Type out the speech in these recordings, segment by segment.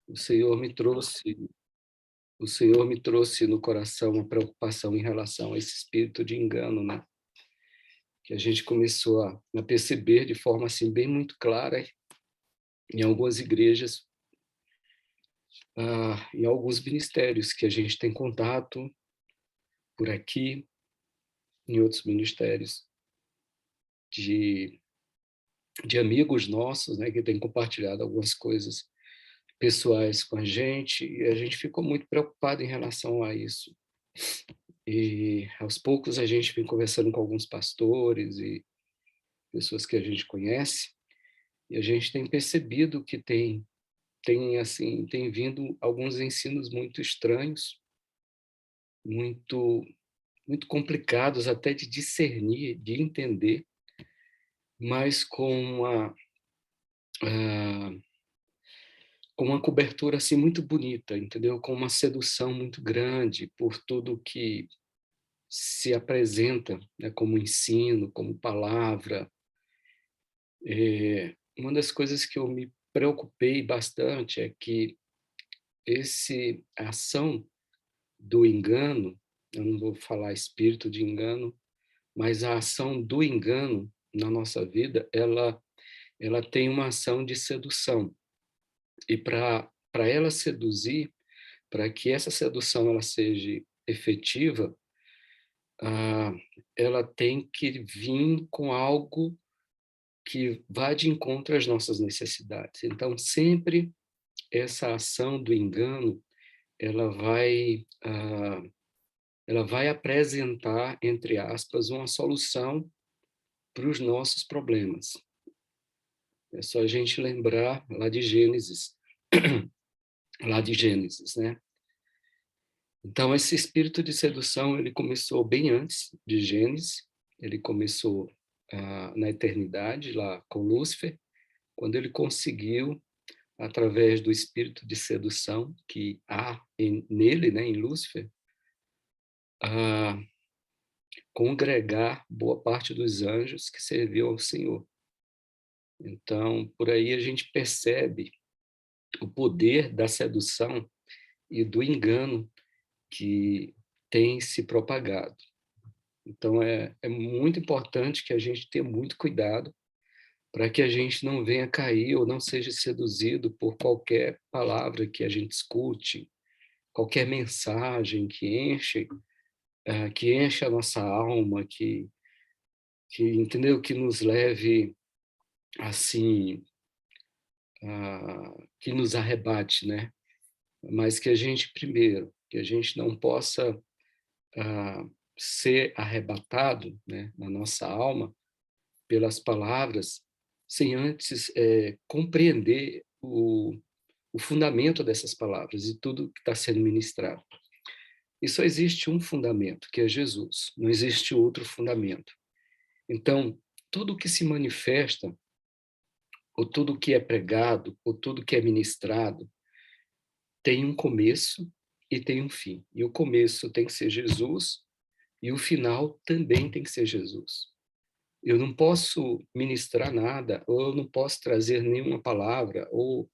o Senhor me trouxe, o Senhor me trouxe no coração uma preocupação em relação a esse espírito de engano, né? Que a gente começou a perceber de forma assim bem muito clara em algumas igrejas, em alguns ministérios que a gente tem contato por aqui, em outros ministérios de, de amigos nossos, né, que têm compartilhado algumas coisas pessoais com a gente, e a gente ficou muito preocupado em relação a isso. E aos poucos a gente vem conversando com alguns pastores e pessoas que a gente conhece, e a gente tem percebido que tem vindo alguns ensinos muito estranhos, muito muito complicados até de discernir, de entender, mas ah, com uma cobertura assim muito bonita, entendeu? Com uma sedução muito grande por tudo que se apresenta, né, como ensino, como palavra. Uma das coisas que eu me preocupei bastante é que a ação do engano, eu não vou falar espírito de engano, mas a ação do engano na nossa vida, ela tem uma ação de sedução. E para ela seduzir, para que essa sedução ela seja efetiva, ah, ela tem que vir com algo que vá de encontro às nossas necessidades. Então, sempre essa ação do engano, ela ela vai apresentar, entre aspas, uma solução para os nossos problemas. É só a gente lembrar lá de Gênesis, né? Então, esse espírito de sedução, ele começou bem antes de Gênesis, ele começou na eternidade, lá com Lúcifer, quando ele conseguiu, através do espírito de sedução que há nele, né, em Lúcifer, ah, congregar boa parte dos anjos que serviam ao Senhor. Então, por aí a gente percebe o poder da sedução e do engano que tem se propagado. Então, é muito importante que a gente tenha muito cuidado para que a gente não venha cair ou não seja seduzido por qualquer palavra que a gente escute, qualquer mensagem que enche a nossa alma, que entendeu, que nos leve assim, que nos arrebate, né? Mas que a gente primeiro, que a gente não possa ser arrebatado, né, na nossa alma pelas palavras, sem antes compreender o fundamento dessas palavras e tudo que está sendo ministrado. E só existe um fundamento, que é Jesus. Não existe outro fundamento. Então, tudo que se manifesta, ou tudo que é pregado, ou tudo que é ministrado, tem um começo e tem um fim. E o começo tem que ser Jesus, e o final também tem que ser Jesus. Eu não posso ministrar nada, ou eu não posso trazer nenhuma palavra, ou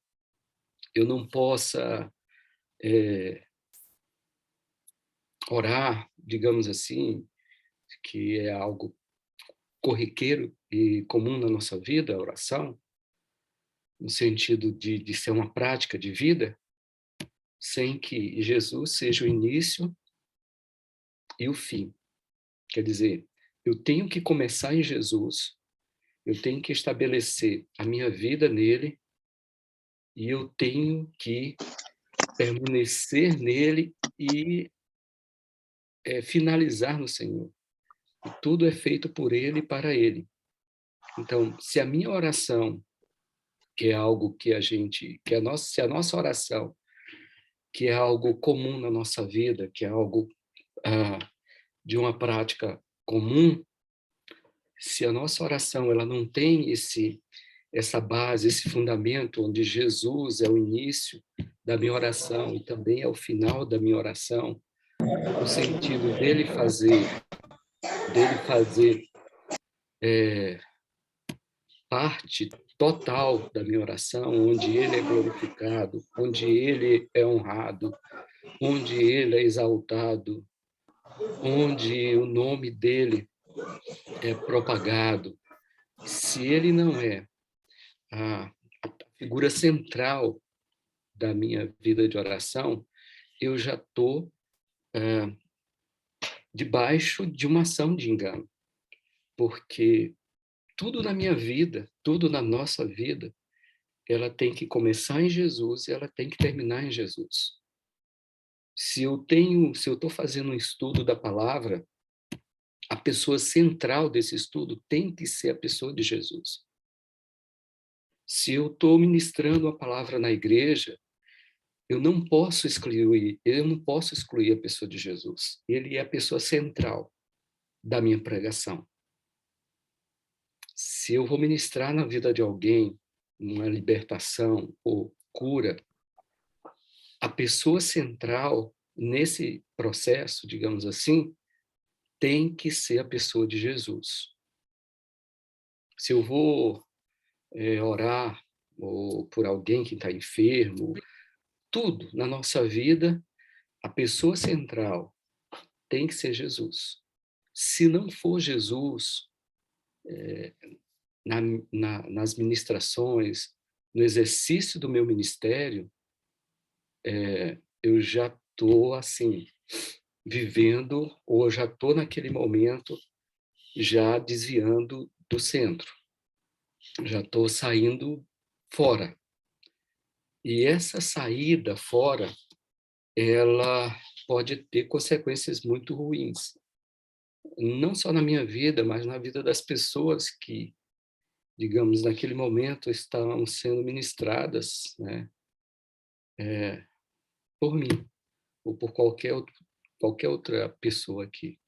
eu não possa orar, digamos assim, que é algo corriqueiro e comum na nossa vida, a oração, no sentido de ser uma prática de vida, sem que Jesus seja o início e o fim. Quer dizer, eu tenho que começar em Jesus, eu tenho que estabelecer a minha vida nele, e eu tenho que permanecer nele e finalizar no Senhor. E tudo é feito por ele e para ele. Então, se a minha oração, que é algo que se a nossa oração, que é algo comum na nossa vida, que é algo ah, de uma prática comum, se a nossa oração ela não tem essa base, esse fundamento onde Jesus é o início da minha oração e também é o final da minha oração, no sentido dele fazer parte total da minha oração, onde ele é glorificado, onde ele é honrado, onde ele é exaltado, onde o nome dele é propagado. Se ele não é a figura central da minha vida de oração, eu já estou debaixo de uma ação de engano, porque tudo na minha vida, tudo na nossa vida, ela tem que começar em Jesus e ela tem que terminar em Jesus. Se eu estou fazendo um estudo da palavra, a pessoa central desse estudo tem que ser a pessoa de Jesus. Se eu estou ministrando a palavra na igreja, eu não posso excluir a pessoa de Jesus. Ele é a pessoa central da minha pregação. Se eu vou ministrar na vida de alguém uma libertação ou cura, a pessoa central nesse processo, digamos assim, tem que ser a pessoa de Jesus. Se eu vou orar ou por alguém que está enfermo, tudo na nossa vida, a pessoa central tem que ser Jesus. Se não for Jesus, nas ministrações, no exercício do meu ministério, eu já estou assim, vivendo, ou já estou naquele momento, já desviando do centro. Já estou saindo fora. E essa saída fora, ela pode ter consequências muito ruins. Não só na minha vida, mas na vida das pessoas que, digamos, naquele momento estão sendo ministradas, né, por mim, ou por qualquer outra pessoa aqui.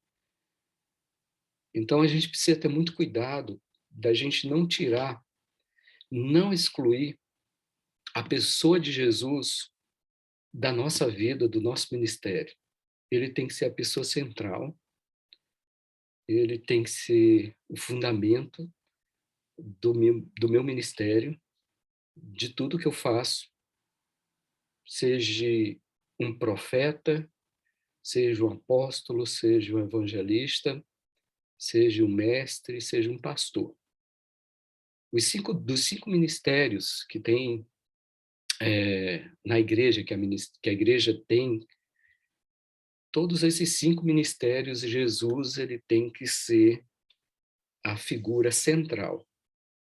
Então, a gente precisa ter muito cuidado da gente não tirar, não excluir a pessoa de Jesus da nossa vida, do nosso ministério. Ele tem que ser a pessoa central, ele tem que ser o fundamento do meu ministério, de tudo que eu faço, seja um profeta, seja um apóstolo, seja um evangelista, seja um mestre, seja um pastor. Dos 5 ministérios que tem na igreja, que a igreja tem, todos esses 5 ministérios, Jesus ele tem que ser a figura central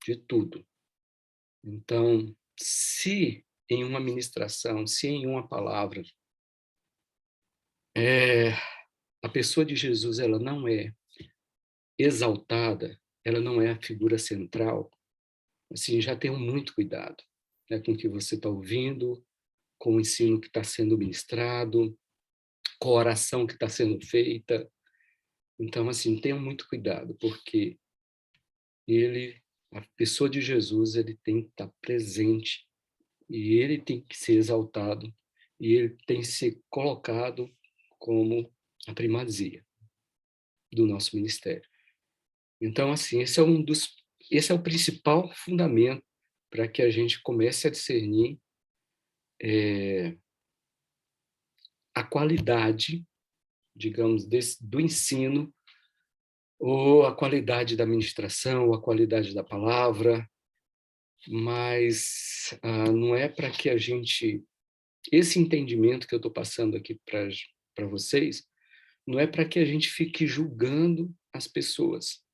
de tudo. Então, se em uma ministração, se em uma palavra, a pessoa de Jesus ela não é exaltada, ela não é a figura central, assim, já tenham muito cuidado, né, com o que você está ouvindo, com o ensino que está sendo ministrado, com a oração que está sendo feita. Então, assim, tenham muito cuidado, porque a pessoa de Jesus, ele tem que estar presente e ele tem que ser exaltado e ele tem que ser colocado como a primazia do nosso ministério. Então, assim, esse é o principal fundamento para que a gente comece a discernir a qualidade, digamos, do ensino, ou a qualidade da ministração, ou a qualidade da palavra, mas não é para que a gente... Esse entendimento que eu estou passando aqui para vocês, não é para que a gente fique julgando as pessoas,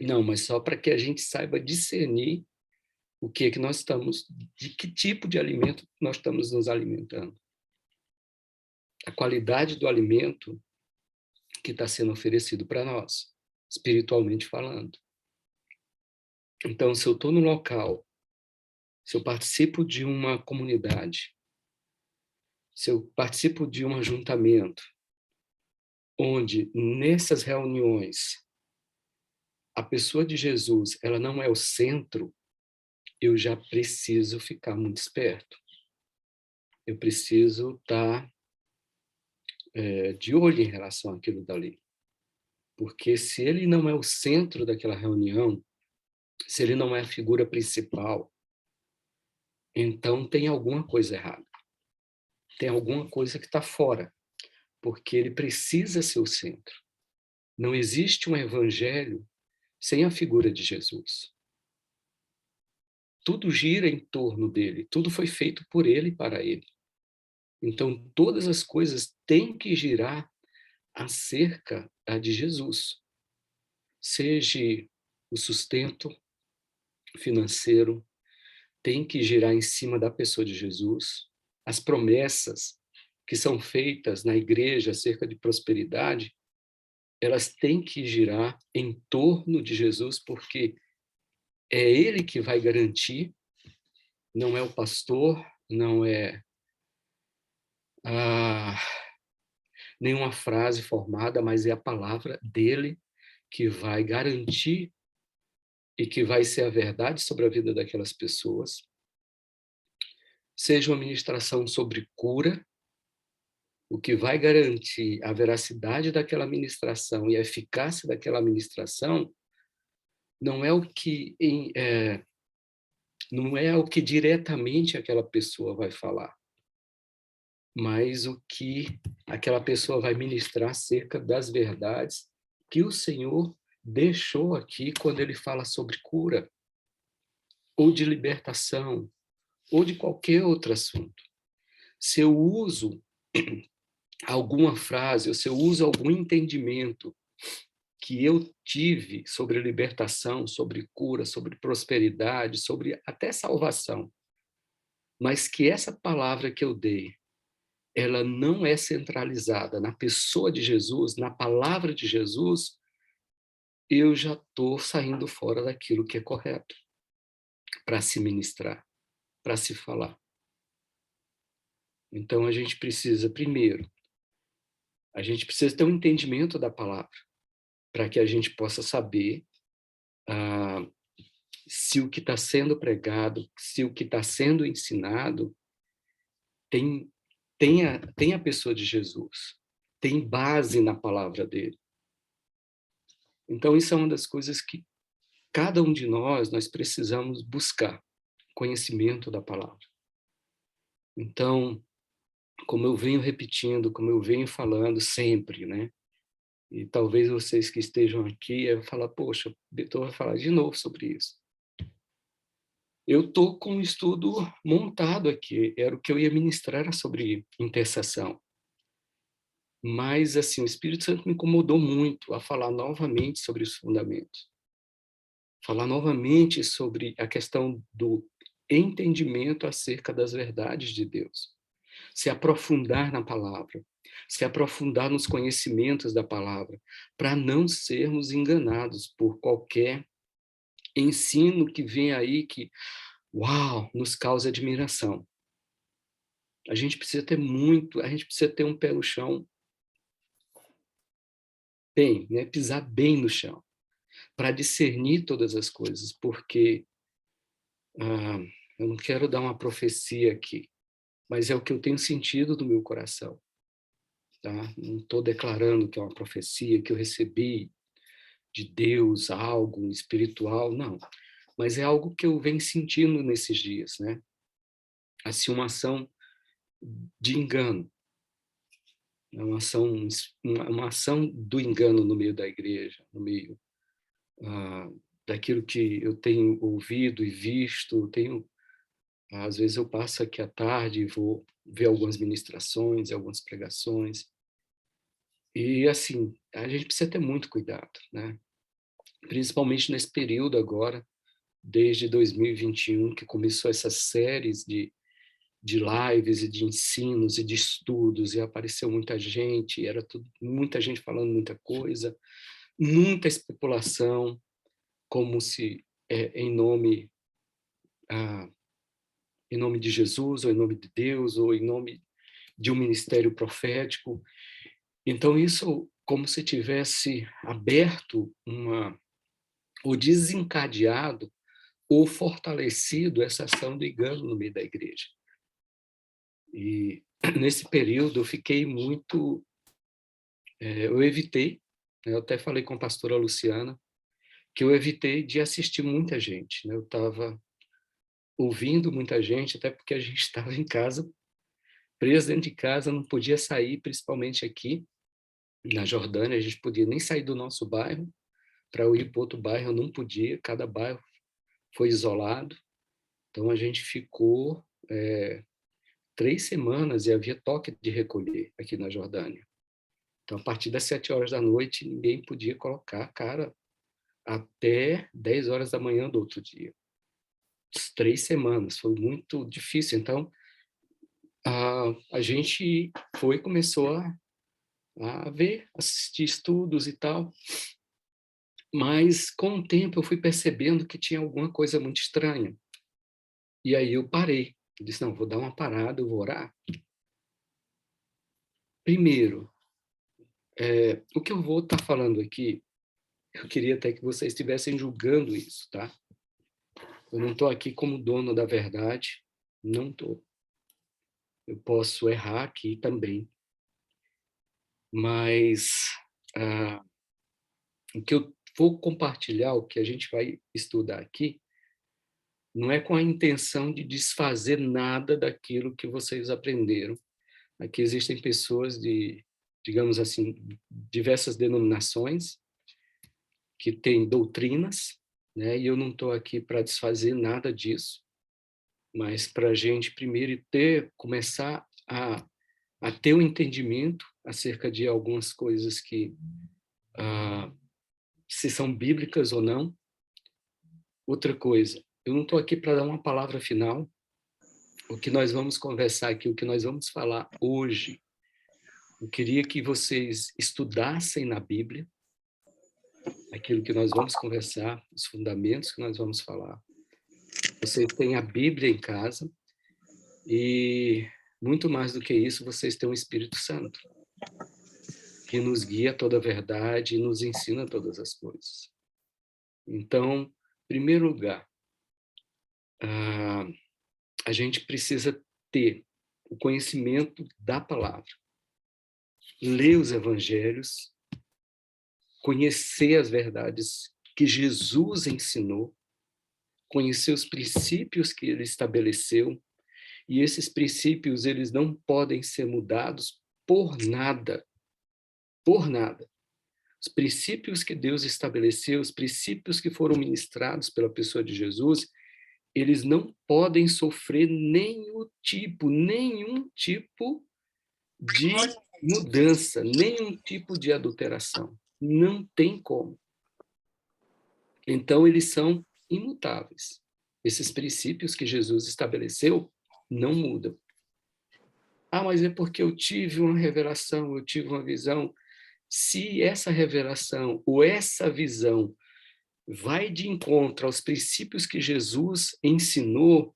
não, mas só para que a gente saiba discernir o que é que nós estamos, de que tipo de alimento nós estamos nos alimentando. A qualidade do alimento que está sendo oferecido para nós, espiritualmente falando. Então, se eu estou no local, se eu participo de uma comunidade, se eu participo de um ajuntamento, onde nessas reuniões a pessoa de Jesus ela não é o centro, eu já preciso ficar muito esperto. Eu preciso estar de olho em relação àquilo dali. Porque se ele não é o centro daquela reunião, se ele não é a figura principal, então tem alguma coisa errada. Tem alguma coisa que está fora, porque ele precisa ser o centro. Não existe um evangelho sem a figura de Jesus. Tudo gira em torno dele, tudo foi feito por ele e para ele. Então, todas as coisas têm que girar acerca de Jesus. Seja o sustento financeiro, tem que girar em cima da pessoa de Jesus. As promessas que são feitas na igreja acerca de prosperidade, elas têm que girar em torno de Jesus, porque é ele que vai garantir, não é o pastor, não é ah, nenhuma frase formada, mas é a palavra dele que vai garantir e que vai ser a verdade sobre a vida daquelas pessoas. Seja uma ministração sobre cura, o que vai garantir a veracidade daquela ministração e a eficácia daquela ministração não é o que não é o que diretamente aquela pessoa vai falar, mas o que aquela pessoa vai ministrar acerca das verdades que o Senhor deixou aqui quando ele fala sobre cura, ou de libertação, ou de qualquer outro assunto. Se eu uso alguma frase, ou se eu uso algum entendimento que eu tive sobre libertação, sobre cura, sobre prosperidade, sobre até salvação, mas que essa palavra que eu dei, ela não é centralizada na pessoa de Jesus, na palavra de Jesus, eu já estou saindo fora daquilo que é correto para se ministrar, para se falar. Então, a gente precisa, primeiro, a gente precisa ter um entendimento da palavra, para que a gente possa saber ah, se o que está sendo pregado, se o que está sendo ensinado tem, tem a pessoa de Jesus, tem base na palavra dele. Então, isso é uma das coisas que cada um de nós precisamos buscar, conhecimento da palavra. Então, como eu venho repetindo, como eu venho falando sempre, né? E talvez vocês que estejam aqui vão falar, poxa, o Beto vai falar de novo sobre isso. Eu estou com um estudo montado aqui, era o que eu ia ministrar, era sobre intercessão. Mas, assim, o Espírito Santo me incomodou muito a falar novamente sobre os fundamentos. Falar novamente sobre a questão do entendimento acerca das verdades de Deus. Se aprofundar na palavra, se aprofundar nos conhecimentos da palavra, para não sermos enganados por qualquer ensino que vem aí que, uau, nos causa admiração. A gente precisa ter um pé no chão bem, né? Pisar bem no chão, para discernir todas as coisas, porque eu não quero dar uma profecia aqui, mas é o que eu tenho sentido do meu coração. Tá? Não estou declarando que é uma profecia, que eu recebi de Deus algo espiritual, não. Mas é algo que eu venho sentindo nesses dias, né? Assim, uma ação de engano, uma ação do engano no meio da igreja, no meio daquilo que eu tenho ouvido e visto. Às vezes eu passo aqui à tarde e vou ver algumas ministrações, algumas pregações, e assim, a gente precisa ter muito cuidado, né? Principalmente nesse período agora, desde 2021, que começou essas séries de lives e de ensinos e de estudos, e apareceu muita gente, era muita gente falando muita coisa, muita especulação, como se em nome de Jesus, ou em nome de Deus, ou em nome de um ministério profético. Então, isso como se tivesse aberto ou desencadeado, ou fortalecido essa ação do engano no meio da igreja. E nesse período eu fiquei muito... eu evitei, né? Eu até falei com a pastora Luciana, que eu evitei de assistir muita gente, né? Eu estava ouvindo muita gente, até porque a gente estava em casa, preso dentro de casa, não podia sair, principalmente aqui na Jordânia, a gente podia nem sair do nosso bairro para eu ir para outro bairro, eu não podia, cada bairro foi isolado, então a gente ficou 3 semanas e havia toque de recolher aqui na Jordânia. Então, a partir das 7 horas da noite, ninguém podia colocar a cara até 10 horas da manhã do outro dia. 3 semanas, foi muito difícil. Então, a gente começou a ver, assistir estudos e tal, mas com o tempo eu fui percebendo que tinha alguma coisa muito estranha. E aí eu parei. Eu disse, não, vou dar uma parada, eu vou orar. Primeiro, o que eu vou estar falando aqui, eu queria até que vocês estivessem julgando isso, tá? Eu não estou aqui como dono da verdade, não estou. Eu posso errar aqui também, mas o que eu vou compartilhar, o que a gente vai estudar aqui, não é com a intenção de desfazer nada daquilo que vocês aprenderam. Aqui existem pessoas de, digamos assim, diversas denominações que têm doutrinas, né? E eu não estou aqui para desfazer nada disso, mas para a gente primeiro começar a ter um entendimento acerca de algumas coisas que, se são bíblicas ou não. Outra coisa, eu não estou aqui para dar uma palavra final. O que nós vamos conversar aqui, o que nós vamos falar hoje, eu queria que vocês estudassem na Bíblia aquilo que nós vamos conversar, os fundamentos que nós vamos falar. Vocês têm a Bíblia em casa e, muito mais do que isso, vocês têm o Espírito Santo, que nos guia a toda a verdade e nos ensina todas as coisas. Então, em primeiro lugar, a gente precisa ter o conhecimento da palavra, ler os evangelhos, conhecer as verdades que Jesus ensinou, conhecer os princípios que ele estabeleceu, e esses princípios eles não podem ser mudados por nada, por nada. Os princípios que Deus estabeleceu, os princípios que foram ministrados pela pessoa de Jesus, eles não podem sofrer nenhum tipo de mudança, nenhum tipo de adulteração. Não tem como. Então, eles são imutáveis. Esses princípios que Jesus estabeleceu não mudam. Mas é porque eu tive uma revelação, eu tive uma visão. Se essa revelação ou essa visão vai de encontro aos princípios que Jesus ensinou,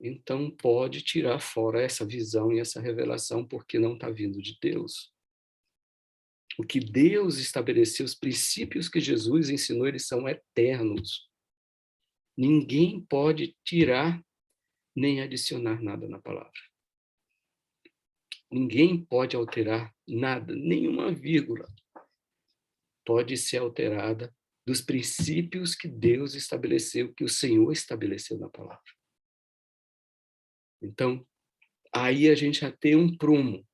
então pode tirar fora essa visão e essa revelação, porque não está vindo de Deus. O que Deus estabeleceu, os princípios que Jesus ensinou, eles são eternos. Ninguém pode tirar nem adicionar nada na palavra. Ninguém pode alterar nada, nenhuma vírgula pode ser alterada dos princípios que Deus estabeleceu, que o Senhor estabeleceu na palavra. Então, aí a gente já tem um prumo.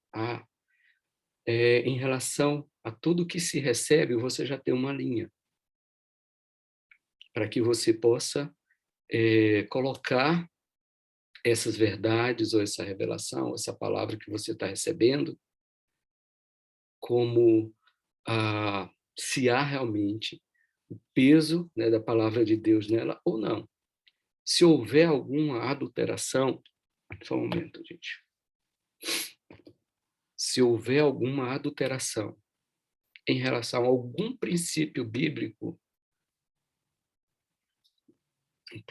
Em relação a tudo que se recebe, você já tem uma linha para que você possa colocar essas verdades ou essa revelação, essa palavra que você está recebendo, como se há realmente o peso, né, da palavra de Deus nela ou não. Se houver alguma adulteração, só um momento, gente. Se houver alguma adulteração em relação a algum princípio bíblico,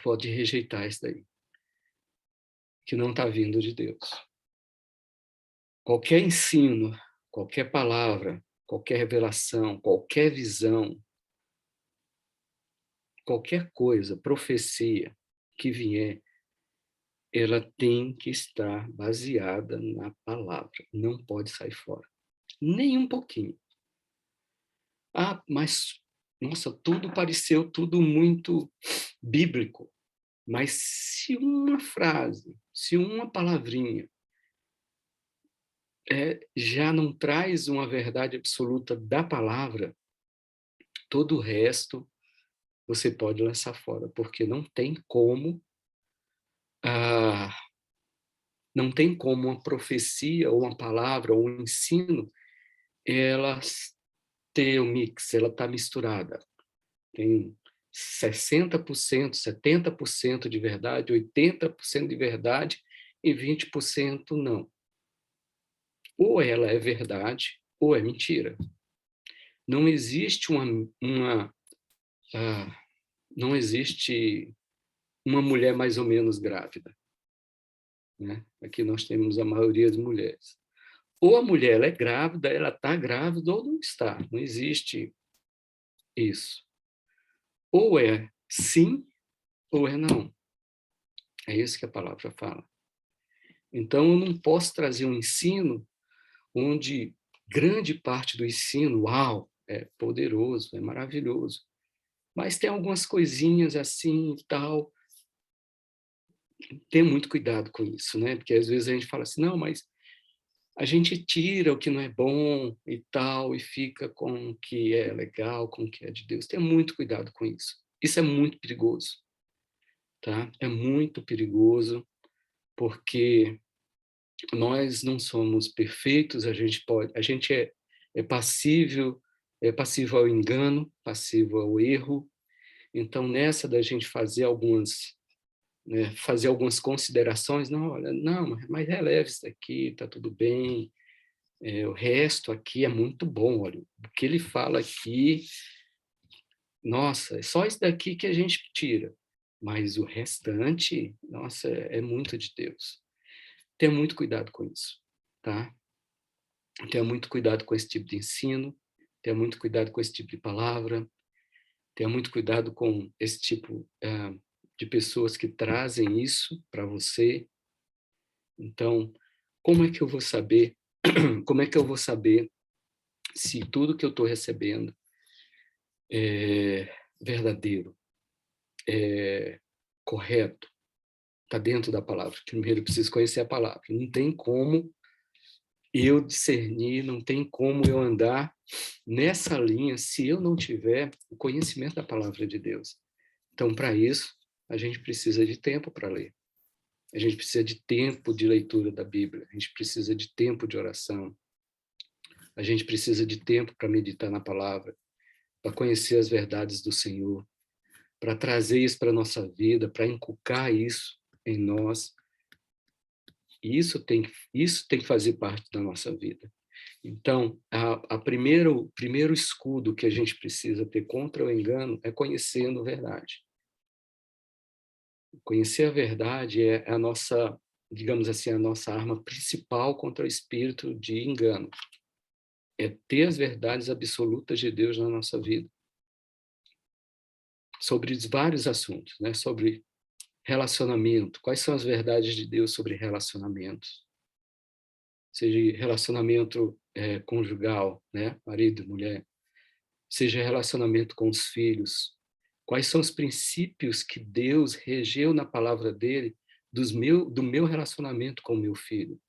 pode rejeitar isso daí, que não está vindo de Deus. Qualquer ensino, qualquer palavra, qualquer revelação, qualquer visão, qualquer coisa, profecia que vier, ela tem que estar baseada na palavra, não pode sair fora. Nem um pouquinho. Mas Nossa, tudo pareceu tudo muito bíblico. Mas se uma frase, se uma palavrinha já não traz uma verdade absoluta da palavra, todo o resto você pode lançar fora, porque ah, não tem como uma profecia ou uma palavra ou um ensino ela ter um mix, ela está misturada. Tem 60%, 70% de verdade, 80% de verdade e 20% não. Ou ela é verdade ou é mentira. Não existe não existe uma mulher mais ou menos grávida, né? Aqui nós temos a maioria das mulheres. Ou a mulher ela é grávida, ela está grávida ou não está. Não existe isso. Ou é sim ou é não. É isso que a palavra fala. Então, eu não posso trazer um ensino onde grande parte do ensino, uau, é poderoso, é maravilhoso, mas tem algumas coisinhas assim e tal. Ter muito cuidado com isso, né? Porque às vezes a gente fala assim, não, mas a gente tira o que não é bom e tal, e fica com o que é legal, com o que é de Deus. Tenha muito cuidado com isso. Isso é muito perigoso, tá? É muito perigoso, porque nós não somos perfeitos, a gente é passível ao engano, passível ao erro. Então, nessa da gente fazer fazer algumas considerações, não, olha, não, mas releve isso daqui, tá tudo bem, o resto aqui é muito bom, olha, o que ele fala aqui, nossa, é só isso daqui que a gente tira, mas o restante, nossa, é muito de Deus. Tenha muito cuidado com isso, tá? Tenha muito cuidado com esse tipo de ensino, tenha muito cuidado com esse tipo de palavra, tenha muito cuidado com esse tipo de pessoas que trazem isso para você. Então, como é que eu vou saber? Como é que eu vou saber se tudo que eu estou recebendo é verdadeiro, é correto, está dentro da palavra? Primeiro, eu preciso conhecer a palavra. Não tem como eu discernir, não tem como eu andar nessa linha se eu não tiver o conhecimento da palavra de Deus. Então, para isso, a gente precisa de tempo para ler. A gente precisa de tempo de leitura da Bíblia. A gente precisa de tempo de oração. A gente precisa de tempo para meditar na palavra, para conhecer as verdades do Senhor, para trazer isso para a nossa vida, para inculcar isso em nós. E isso tem que fazer parte da nossa vida. Então, o primeiro escudo que a gente precisa ter contra o engano é conhecendo a verdade. Conhecer a verdade é a nossa, digamos assim, a nossa arma principal contra o espírito de engano. É ter as verdades absolutas de Deus na nossa vida. Sobre vários assuntos, né? Sobre relacionamento. Quais são as verdades de Deus sobre relacionamentos? Seja relacionamento conjugal, né? Marido e mulher. Seja relacionamento com os filhos. Quais são os princípios que Deus regeu na palavra dele do meu relacionamento com o meu filho?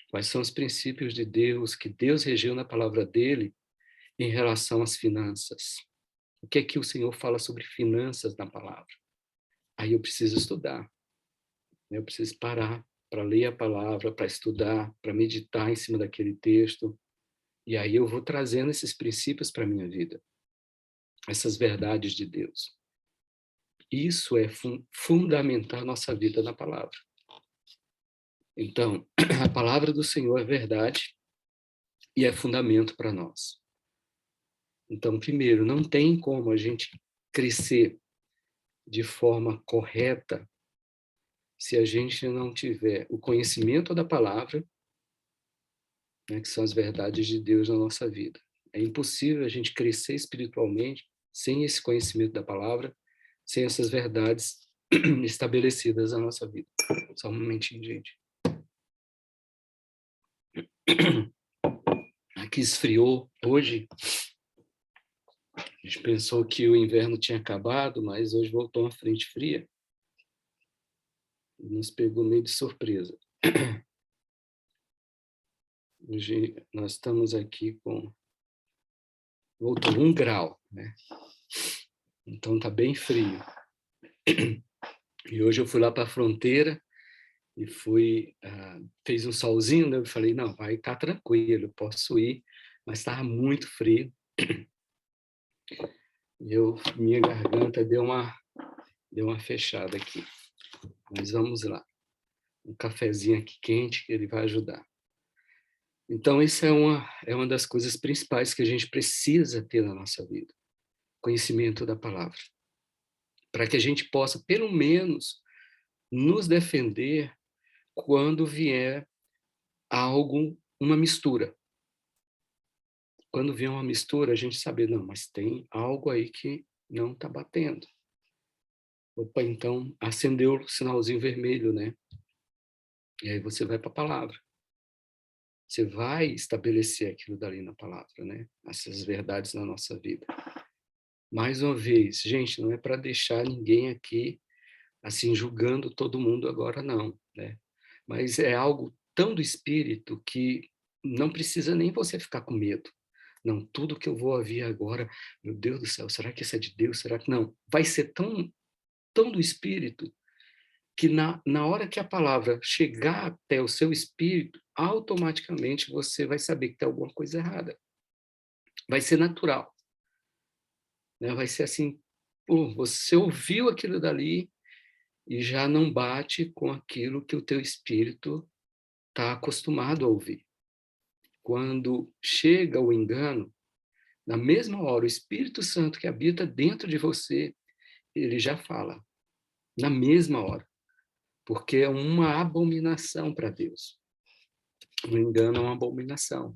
Quais são os princípios de Deus que Deus regeu na palavra dele em relação às finanças? O que é que o Senhor fala sobre finanças na palavra? Aí eu preciso estudar, né? Eu preciso parar para ler a palavra, para estudar, para meditar em cima daquele texto, e aí eu vou trazendo esses princípios para a minha vida, essas verdades de Deus. Isso é fundamentar a nossa vida na palavra. Então, a palavra do Senhor é verdade e é fundamento para nós. Então, primeiro, não tem como a gente crescer de forma correta se a gente não tiver o conhecimento da palavra, né, que são as verdades de Deus na nossa vida. É impossível a gente crescer espiritualmente sem esse conhecimento da palavra, sem essas verdades estabelecidas na nossa vida. Só um momentinho, gente. Aqui esfriou hoje, A gente pensou que o inverno tinha acabado, mas hoje voltou uma frente fria. Nos pegou meio de surpresa. Hoje nós estamos aqui com... Voltou 1 grau, né? Então tá bem frio. E hoje eu fui lá para a fronteira e fez um solzinho, né? Eu falei, não, vai estar tranquilo, posso ir, mas estava muito frio. Minha garganta deu uma fechada aqui. Mas vamos lá. Um cafezinho aqui quente que ele vai ajudar. Então, isso é uma das coisas principais que a gente precisa ter na nossa vida. Conhecimento da palavra. Para que a gente possa, pelo menos, nos defender quando vier uma mistura. Quando vier uma mistura, a gente sabe, não, mas tem algo aí que não está batendo. Opa, então acendeu o sinalzinho vermelho, né? E aí você vai para a palavra. Você vai estabelecer aquilo dali na palavra, né? Essas verdades na nossa vida. Mais uma vez, gente, não é para deixar ninguém aqui assim julgando todo mundo agora não, né? Mas é algo tão do espírito que não precisa nem você ficar com medo. Não, tudo que eu vou ouvir agora, meu Deus do céu, será que isso é de Deus? Será que não? Vai ser tão do espírito que na hora que a palavra chegar até o seu espírito, automaticamente você vai saber que tem alguma coisa errada. Vai ser natural, né? Vai ser assim, pô, você ouviu aquilo dali e já não bate com aquilo que o teu espírito está acostumado a ouvir. Quando chega o engano, na mesma hora, o Espírito Santo que habita dentro de você, ele já fala, na mesma hora, porque é uma abominação para Deus. O engano é uma abominação.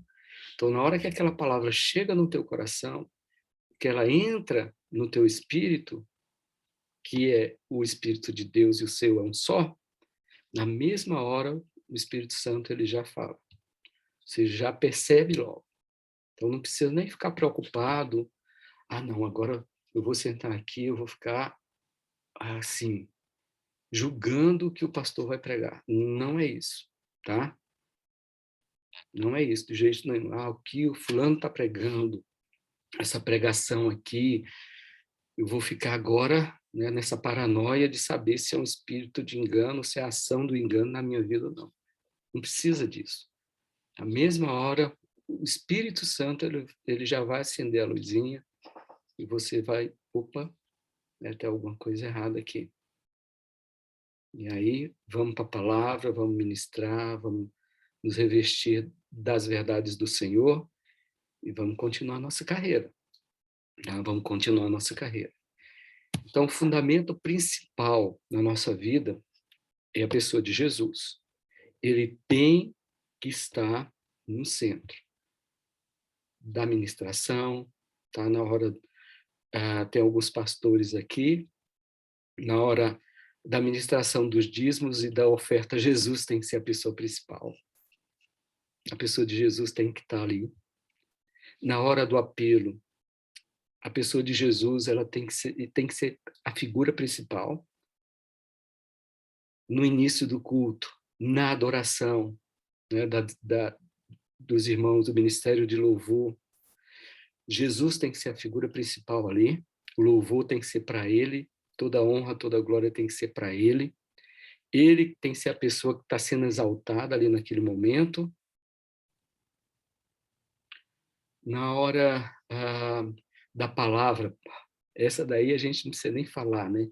Então, na hora que aquela palavra chega no teu coração, que ela entra no teu espírito, que é o Espírito de Deus e o seu é um só, na mesma hora o Espírito Santo ele já fala. Você já percebe logo. Então não precisa nem ficar preocupado. Ah, não, agora eu vou sentar aqui, eu vou ficar assim, julgando o que o pastor vai pregar. Não é isso, tá? Não é isso, de jeito nenhum. Ah, o que o fulano está pregando, essa pregação aqui, eu vou ficar agora, né, nessa paranoia de saber se é um espírito de engano, se é a ação do engano na minha vida ou não. Não precisa disso. Na mesma hora, o Espírito Santo ele já vai acender a luzinha e você vai, opa, né, tem alguma coisa errada aqui. E aí, vamos para a palavra, vamos ministrar, vamos nos revestir das verdades do Senhor e vamos continuar a nossa carreira. Tá? Vamos continuar a nossa carreira. Então, o fundamento principal na nossa vida é a pessoa de Jesus. Ele tem que estar no centro da ministração, tá? Na hora, tem alguns pastores aqui, na hora da ministração dos dízimos e da oferta, Jesus tem que ser a pessoa principal. A pessoa de Jesus tem que estar ali. Na hora do apelo, a pessoa de Jesus ela tem que ser a figura principal. No início do culto, na adoração, né, dos irmãos do Ministério de Louvor, Jesus tem que ser a figura principal ali, o louvor tem que ser para ele, toda a honra, toda a glória tem que ser para ele tem que ser a pessoa que está sendo exaltada ali naquele momento. Na hora da palavra, essa daí a gente não precisa nem falar, né?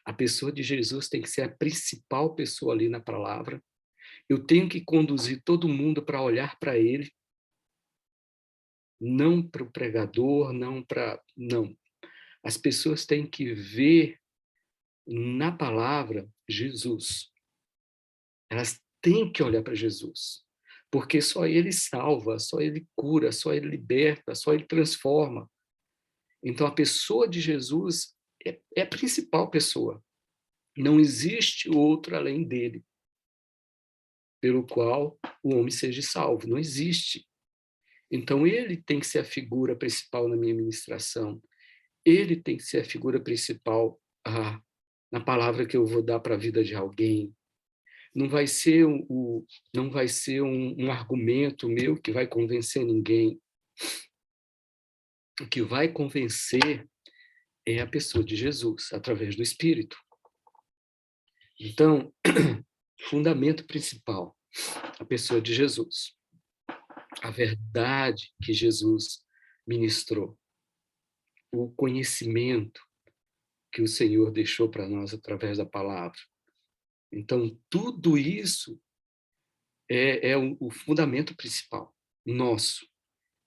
A pessoa de Jesus tem que ser a principal pessoa ali na palavra. Eu tenho que conduzir todo mundo para olhar para ele, não para o pregador, não. As pessoas têm que ver na palavra Jesus. Elas têm que olhar para Jesus, porque só ele salva, só ele cura, só ele liberta, só ele transforma. Então, a pessoa de Jesus é a principal pessoa. Não existe outro além dele, pelo qual o homem seja salvo. Não existe. Então, ele tem que ser a figura principal na minha ministração. Ele tem que ser a figura principal na palavra que eu vou dar para a vida de alguém. Não vai ser, não vai ser um argumento meu que vai convencer ninguém. O que vai convencer é a pessoa de Jesus, através do Espírito. Então, fundamento principal, a pessoa de Jesus. A verdade que Jesus ministrou. O conhecimento que o Senhor deixou para nós através da palavra. Então, tudo isso é o fundamento principal, nosso.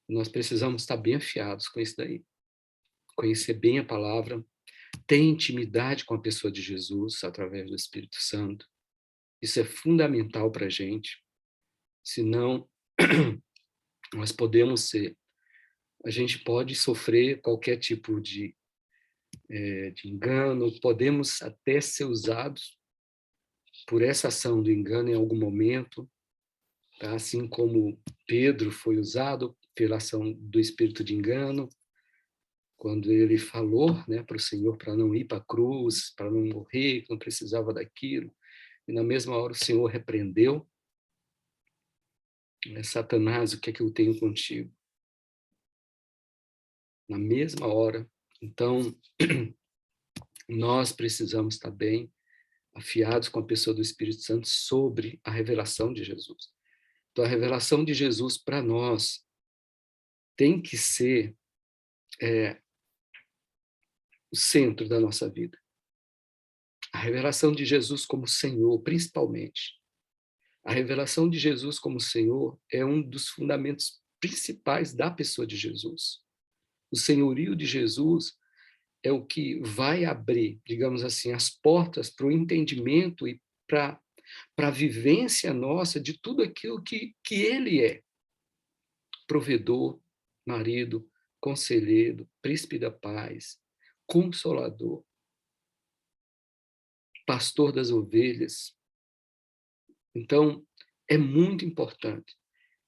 Nós precisamos estar bem afiados com isso daí. Conhecer bem a palavra, ter intimidade com a pessoa de Jesus através do Espírito Santo. Isso é fundamental para a gente. Senão, nós podemos ser... A gente pode sofrer qualquer tipo de engano, podemos até ser usados por essa ação do engano em algum momento, tá? Assim como Pedro foi usado pela ação do espírito de engano, quando ele falou, né, para o Senhor para não ir para a cruz, para não morrer, que não precisava daquilo, e na mesma hora o Senhor repreendeu. Satanás, o que é que eu tenho contigo? Na mesma hora. Então, nós precisamos estar bem afiados com a pessoa do Espírito Santo sobre a revelação de Jesus. Então, a revelação de Jesus para nós tem que ser o centro da nossa vida. A revelação de Jesus como Senhor, principalmente. A revelação de Jesus como Senhor é um dos fundamentos principais da pessoa de Jesus. O senhorio de Jesus é o que vai abrir, digamos assim, as portas para o entendimento e para a vivência nossa de tudo aquilo que Ele é. Provedor, marido, conselheiro, príncipe da paz, consolador, pastor das ovelhas. Então, é muito importante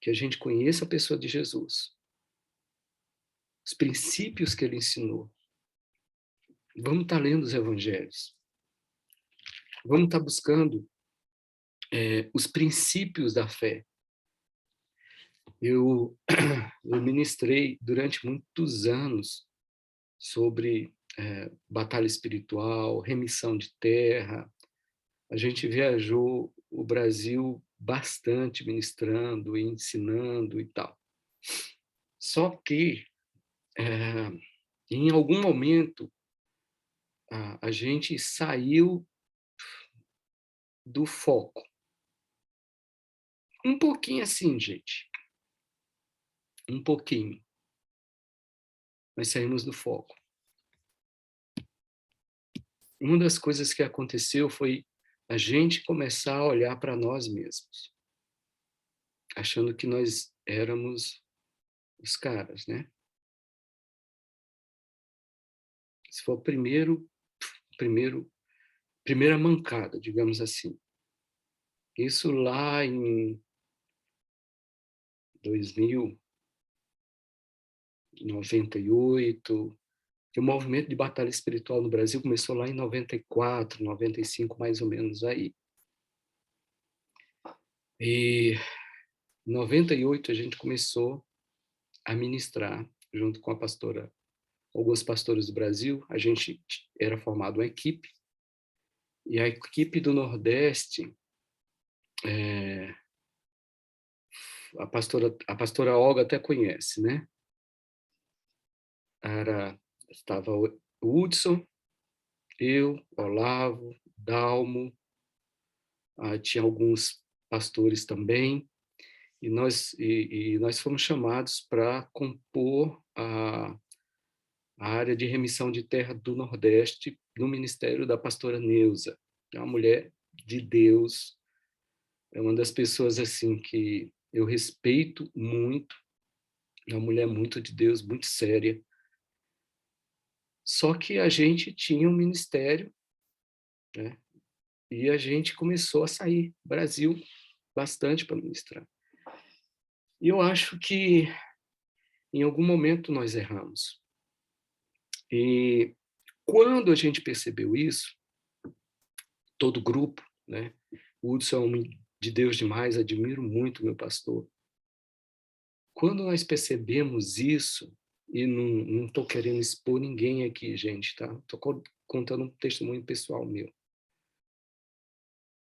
que a gente conheça a pessoa de Jesus, os princípios que ele ensinou. Vamos estar lendo os evangelhos. Vamos estar buscando os princípios da fé. Eu ministrei durante muitos anos sobre batalha espiritual, remissão de terra. A gente viajou o Brasil bastante ministrando e ensinando e tal. Só que, em algum momento, a gente saiu do foco. Um pouquinho assim, gente. Um pouquinho. Nós saímos do foco. Uma das coisas que aconteceu foi a gente começar a olhar para nós mesmos, achando que nós éramos os caras, né? Esse foi o primeira mancada, digamos assim. Isso lá em 2098, que o movimento de batalha espiritual no Brasil começou lá em 94, 95, mais ou menos aí. E em 98 a gente começou a ministrar, junto com alguns pastores do Brasil. A gente era formado uma equipe, e a equipe do Nordeste, a pastora Olga até conhece, né? Estava o Hudson, eu, Olavo, Dalmo, tinha alguns pastores também, e nós fomos chamados para compor a área de remissão de terra do Nordeste no ministério da pastora Neuza. É uma mulher de Deus, é uma das pessoas assim que eu respeito muito, é uma mulher muito de Deus, muito séria. Só que a gente tinha um ministério, né? E a gente começou a sair do Brasil bastante para ministrar. E eu acho que em algum momento nós erramos. E quando a gente percebeu isso, todo o grupo, né? O Hudson é um homem de Deus demais, admiro muito meu pastor. Quando nós percebemos isso, e não estou querendo expor ninguém aqui, gente, tá? Estou contando um testemunho pessoal meu.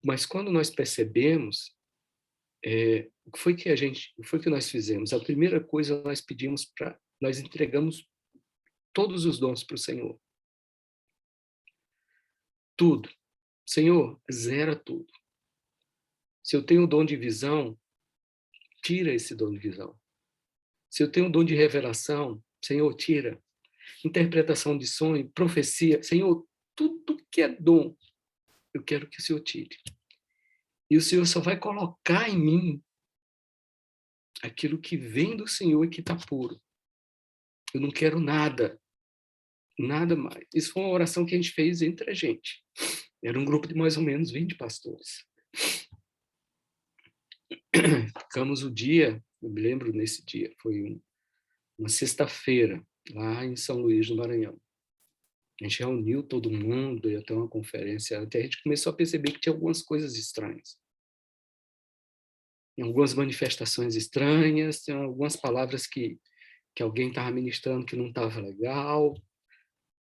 Mas quando nós percebemos, o que foi que nós fizemos? A primeira coisa nós pedimos nós entregamos todos os dons para o Senhor. Tudo. Senhor, zera tudo. Se eu tenho o dom de visão, tira esse dom de visão. Se eu tenho o dom de revelação, Senhor, tira. Interpretação de sonho, profecia, Senhor, tudo que é dom, eu quero que o Senhor tire. E o Senhor só vai colocar em mim aquilo que vem do Senhor e que está puro. Eu não quero nada, nada mais. Isso foi uma oração que a gente fez entre a gente. Era um grupo de mais ou menos 20 pastores. Ficamos o dia, eu me lembro nesse dia, foi uma sexta-feira, lá em São Luís do Maranhão. A gente reuniu todo mundo, ia ter uma conferência, até a gente começou a perceber que tinha algumas coisas estranhas. Algumas manifestações estranhas, tem algumas palavras que alguém estava ministrando que não estava legal,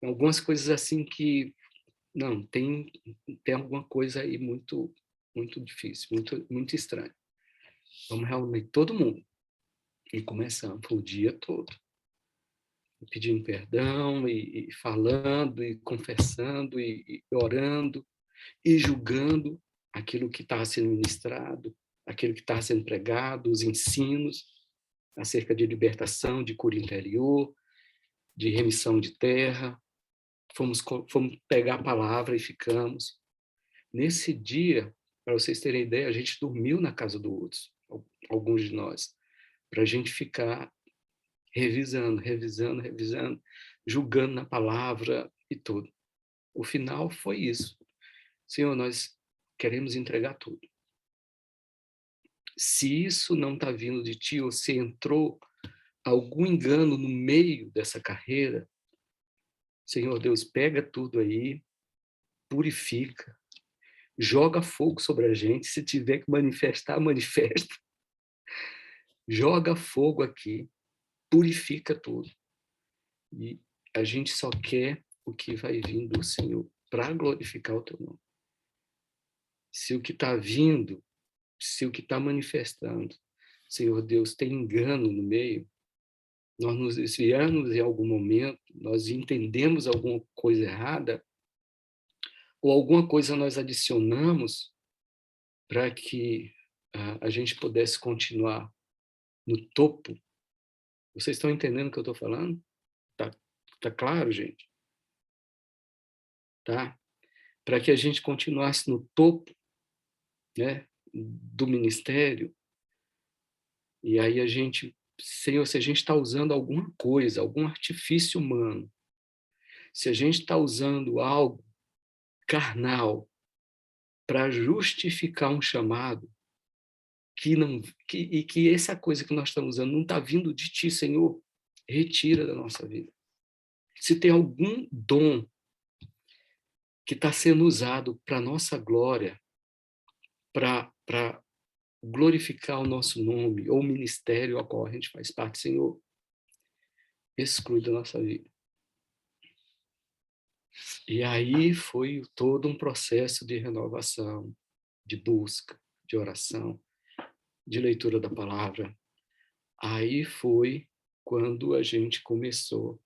algumas coisas assim que, não, tem alguma coisa aí muito, muito difícil, muito, muito estranha. Vamos reunir todo mundo. E começamos o dia todo, pedindo perdão, e falando, e confessando, e orando, e julgando aquilo que estava sendo ministrado, aquilo que estava sendo pregado, os ensinos acerca de libertação, de cura interior, de remissão de terra. Fomos pegar a palavra e ficamos. Nesse dia, para vocês terem ideia, a gente dormiu na casa do Hudson, alguns de nós, para a gente ficar revisando, julgando na palavra e tudo. O final foi isso. Senhor, nós queremos entregar tudo. Se isso não está vindo de ti, ou se entrou algum engano no meio dessa carreira, Senhor Deus, pega tudo aí, purifica, joga fogo sobre a gente, se tiver que manifestar, manifesta. Joga fogo aqui, purifica tudo. E a gente só quer o que vai vir do Senhor para glorificar o teu nome. Se o que está vindo, se o que está manifestando, Senhor Deus, tem engano no meio, nós nos desviamos em algum momento, nós entendemos alguma coisa errada, ou alguma coisa nós adicionamos para que a gente pudesse continuar no topo. Vocês estão entendendo o que eu estou falando? Tá claro, gente? Tá? Para que a gente continuasse no topo, né, do ministério, e aí a gente, Senhor, se a gente está usando alguma coisa, algum artifício humano, se a gente está usando algo carnal para justificar um chamado, e que essa coisa que nós estamos usando não está vindo de ti, Senhor, retira da nossa vida. Se tem algum dom que está sendo usado para a nossa glória, para glorificar o nosso nome, ou o ministério ao qual a gente faz parte, Senhor, exclui da nossa vida. E aí foi todo um processo de renovação, de busca, de oração, de leitura da palavra. Aí foi quando a gente começou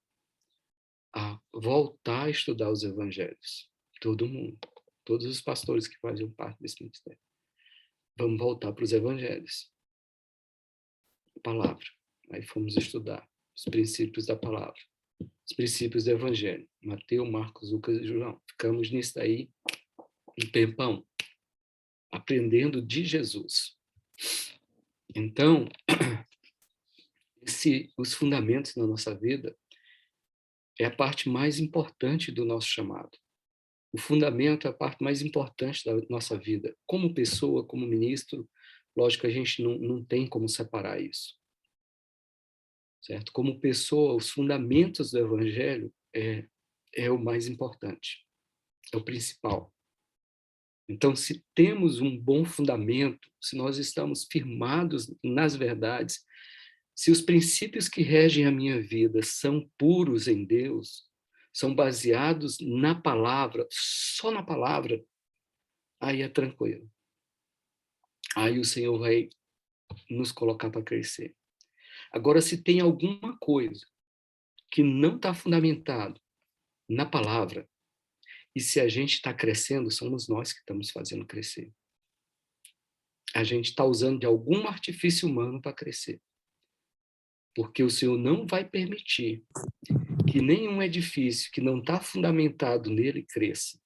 a voltar a estudar os evangelhos. Todo mundo, todos os pastores que faziam parte desse ministério. Vamos voltar para os evangelhos. A palavra. Aí fomos estudar os princípios da palavra, os princípios do evangelho. Mateus, Marcos, Lucas e João. Ficamos nisso daí um tempão, aprendendo de Jesus. Então, os fundamentos na nossa vida é a parte mais importante do nosso chamado. O fundamento é a parte mais importante da nossa vida. Como pessoa, como ministro, lógico que a gente não tem como separar isso. Certo? Como pessoa, os fundamentos do Evangelho é o mais importante, é o principal. Então, se temos um bom fundamento, se nós estamos firmados nas verdades, se os princípios que regem a minha vida são puros em Deus, são baseados na palavra, só na palavra, aí é tranquilo. Aí o Senhor vai nos colocar para crescer. Agora, se tem alguma coisa que não está fundamentado na palavra, e se a gente está crescendo, somos nós que estamos fazendo crescer. A gente está usando de algum artifício humano para crescer. Porque o Senhor não vai permitir que nenhum edifício que não está fundamentado nele cresça.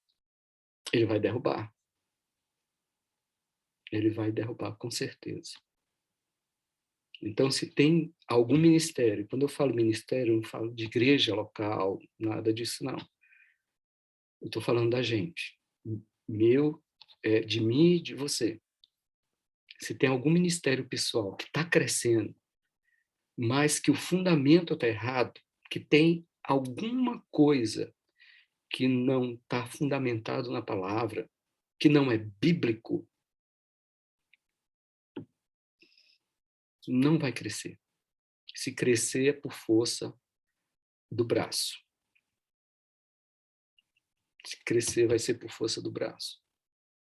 Ele vai derrubar. Ele vai derrubar, com certeza. Então, se tem algum ministério, quando eu falo ministério, eu não falo de igreja local, nada disso, não. Eu estou falando da gente. Meu, de mim e de você. Se tem algum ministério pessoal que está crescendo, mas que o fundamento está errado, que tem alguma coisa que não está fundamentado na palavra, que não é bíblico, não vai crescer. Se crescer é por força do braço. Se crescer vai ser por força do braço.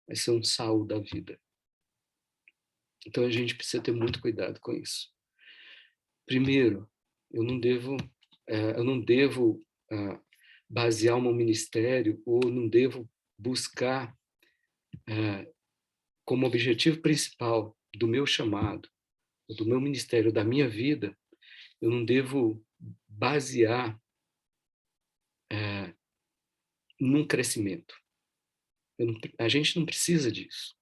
Vai ser um sal da vida. Então a gente precisa ter muito cuidado com isso. Primeiro, eu não devo basear o meu ministério, ou não devo buscar como objetivo principal do meu chamado, do meu ministério, da minha vida, eu não devo basear num crescimento. A gente não precisa disso.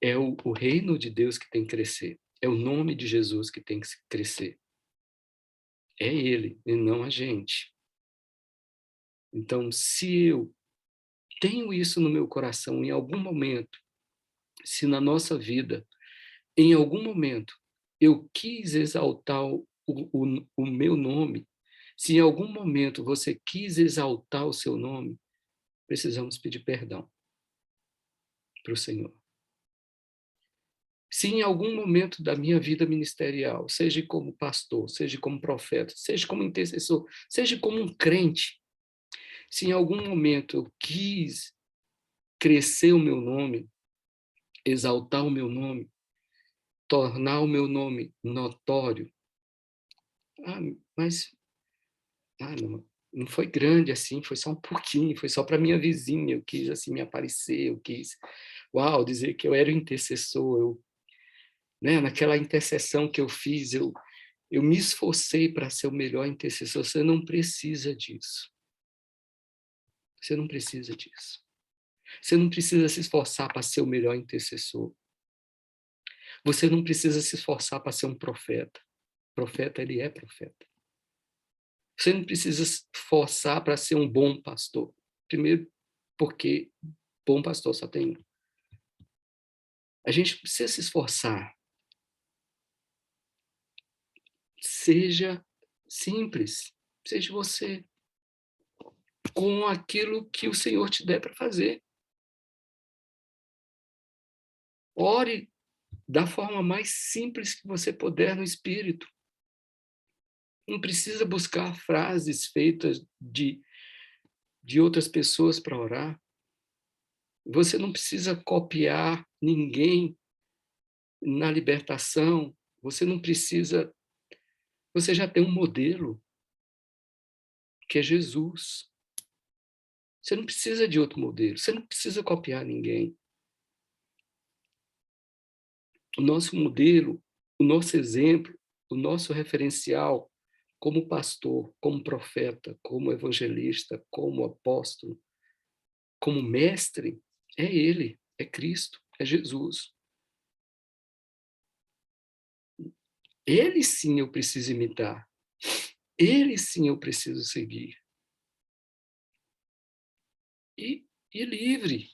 É o reino de Deus que tem que crescer. É o nome de Jesus que tem que crescer. É Ele e não a gente. Então, se eu tenho isso no meu coração em algum momento, se na nossa vida, em algum momento, eu quis exaltar o meu nome, se em algum momento você quis exaltar o seu nome, precisamos pedir perdão para o Senhor. Se em algum momento da minha vida ministerial, seja como pastor, seja como profeta, seja como intercessor, seja como um crente, se em algum momento eu quis crescer o meu nome, exaltar o meu nome, tornar o meu nome notório, mas não foi grande assim, foi só um pouquinho, foi só para minha vizinha, eu quis assim me aparecer, eu quis, dizer que eu era o intercessor, naquela intercessão que eu fiz, eu me esforcei para ser o melhor intercessor. Você não precisa disso. Você não precisa disso. Você não precisa se esforçar para ser o melhor intercessor. Você não precisa se esforçar para ser um profeta. Profeta, ele é profeta. Você não precisa se esforçar para ser um bom pastor. Primeiro, porque bom pastor só tem um. A gente precisa se esforçar. Seja simples. Seja você. Com aquilo que o Senhor te der para fazer. Ore da forma mais simples que você puder no Espírito. Não precisa buscar frases feitas de outras pessoas para orar. Você não precisa copiar ninguém na libertação. Você não precisa. Você já tem um modelo, que é Jesus. Você não precisa de outro modelo. Você não precisa copiar ninguém. O nosso modelo, o nosso exemplo, o nosso referencial como pastor, como profeta, como evangelista, como apóstolo, como mestre, é Ele, é Cristo, é Jesus. Ele sim eu preciso imitar. Ele sim eu preciso seguir. E livre.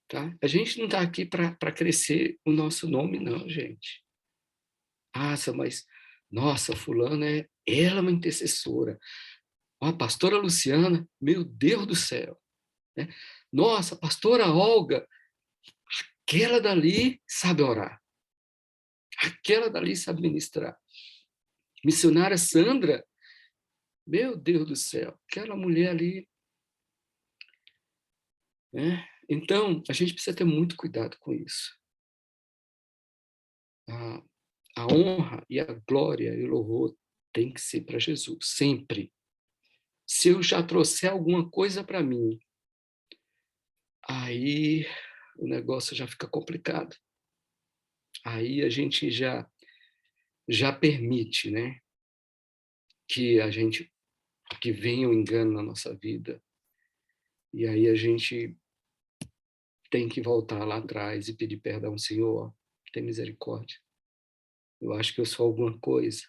Tá? A gente não está aqui para crescer o nosso nome, não, gente. Mas Nossa, fulana ela é uma intercessora. Ó, a pastora Luciana, meu Deus do céu, né? Nossa, a pastora Olga, aquela dali sabe orar. Aquela dali sabe ministrar. Missionária Sandra, meu Deus do céu, aquela mulher ali, né? Então, a gente precisa ter muito cuidado com isso. A honra e a glória e o louvor tem que ser para Jesus, sempre. Se eu já trouxer alguma coisa para mim, aí o negócio já fica complicado. Aí a gente já permite, né, que venha o engano na nossa vida. E aí a gente tem que voltar lá atrás e pedir perdão, Senhor, tem misericórdia. Eu acho que eu sou alguma coisa.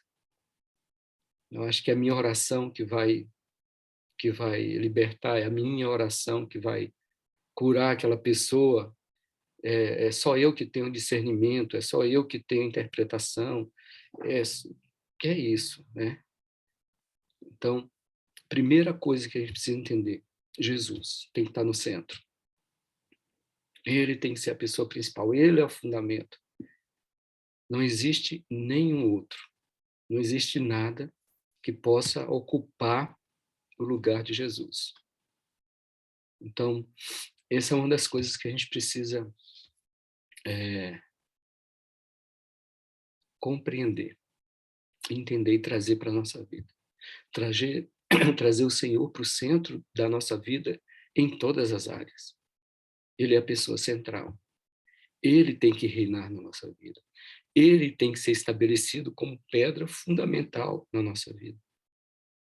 Eu acho que é a minha oração que vai libertar, é a minha oração que vai curar aquela pessoa. É só eu que tenho discernimento, é só eu que tenho interpretação. Que é isso, né? Então, primeira coisa que a gente precisa entender, Jesus tem que estar no centro. Ele tem que ser a pessoa principal, ele é o fundamento. Não existe nenhum outro. Não existe nada que possa ocupar o lugar de Jesus. Então, essa é uma das coisas que a gente precisa compreender, entender e trazer para a nossa vida. Trazer o Senhor para o centro da nossa vida em todas as áreas. Ele é a pessoa central. Ele tem que reinar na nossa vida. Ele tem que ser estabelecido como pedra fundamental na nossa vida.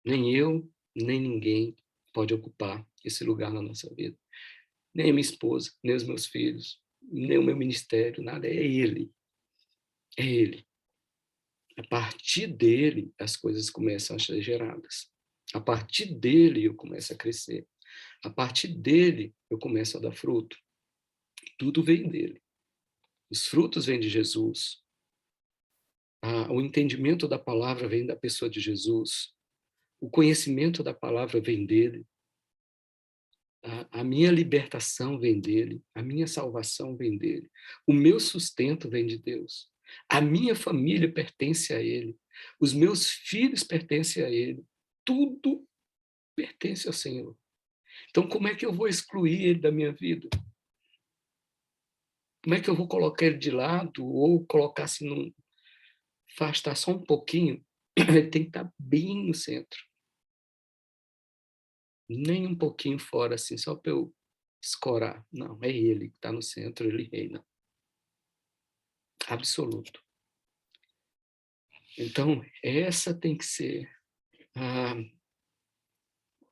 Nem eu, nem ninguém pode ocupar esse lugar na nossa vida. Nem a minha esposa, nem os meus filhos, nem o meu ministério, nada. É Ele. É Ele. A partir dele, as coisas começam a ser geradas. A partir dele, eu começo a crescer. A partir dele, eu começo a dar fruto. Tudo vem dele. Os frutos vêm de Jesus. O entendimento da palavra vem da pessoa de Jesus. O conhecimento da palavra vem dele. A minha libertação vem dele. A minha salvação vem dele. O meu sustento vem de Deus. A minha família pertence a ele. Os meus filhos pertencem a ele. Tudo pertence ao Senhor. Então, como é que eu vou excluir ele da minha vida? Como é que eu vou colocar ele de lado ou colocar assim, afastar só um pouquinho? Ele tem que estar bem no centro. Nem um pouquinho fora, assim, só para eu escorar. Não, é ele que está no centro, ele reina. Absoluto. Então, essa tem que ser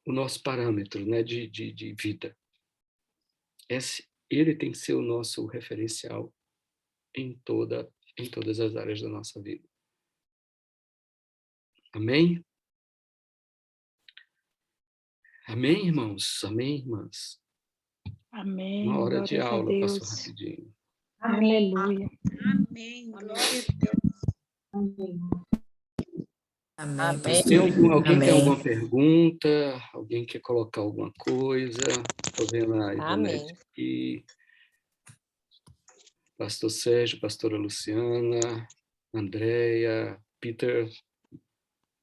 o nosso parâmetro, né, de vida. Ele tem que ser o nosso referencial em todas as áreas da nossa vida. Amém? Amém, irmãos? Amém, irmãs? Amém. Uma hora de Glórias a aula passou Deus. rapidinho. Aleluia. Amém. Glória a Deus. Amém. Amém. Alguém tem alguma pergunta? Alguém quer colocar alguma coisa? Estou vendo a Ivonete aqui. Pastor Sérgio, pastora Luciana, Andréia, Peter,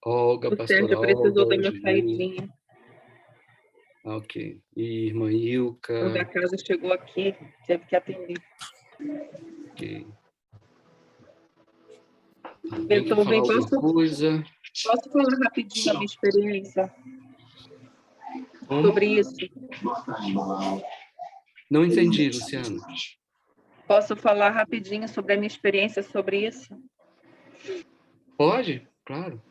Olga, O pastora Sérgio precisou Olga, da minha Gil. saidinha. Ok. E irmã Ilka. Quando a casa chegou aqui, teve que atender. Ok. Beethoven, coisa? Posso falar rapidinho a minha experiência sobre isso? Não entendi, Luciana. Posso falar rapidinho sobre a minha experiência sobre isso? Pode? Claro.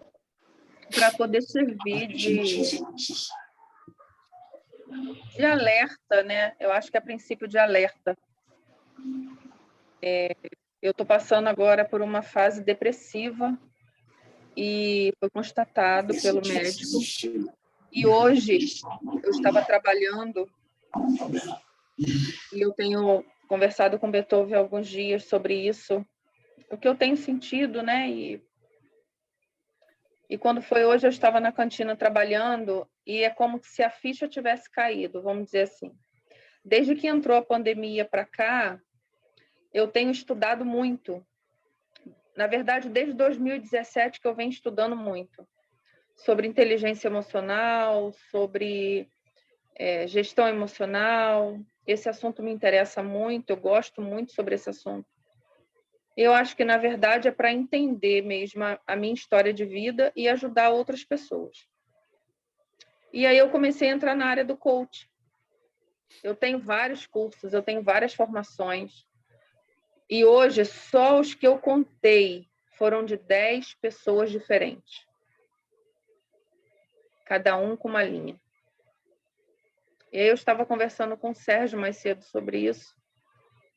Para poder servir de alerta, né? Eu acho que é princípio de alerta. Eu estou passando agora por uma fase depressiva e foi constatado pelo médico. E hoje eu estava trabalhando e eu tenho conversado com Beethoven há alguns dias sobre isso, o que eu tenho sentido, né? E E quando foi hoje, eu estava na cantina trabalhando e é como se a ficha tivesse caído, vamos dizer assim. Desde que entrou a pandemia para cá, eu tenho estudado muito. Na verdade, desde 2017 que eu venho estudando muito. Sobre inteligência emocional, sobre gestão emocional. Esse assunto me interessa muito, eu gosto muito sobre esse assunto. Eu acho que, na verdade, é para entender mesmo a minha história de vida e ajudar outras pessoas. E aí eu comecei a entrar na área do coach. Eu tenho vários cursos, eu tenho várias formações. E hoje, só os que eu contei foram de 10 pessoas diferentes. Cada um com uma linha. E aí eu estava conversando com o Sérgio mais cedo sobre isso.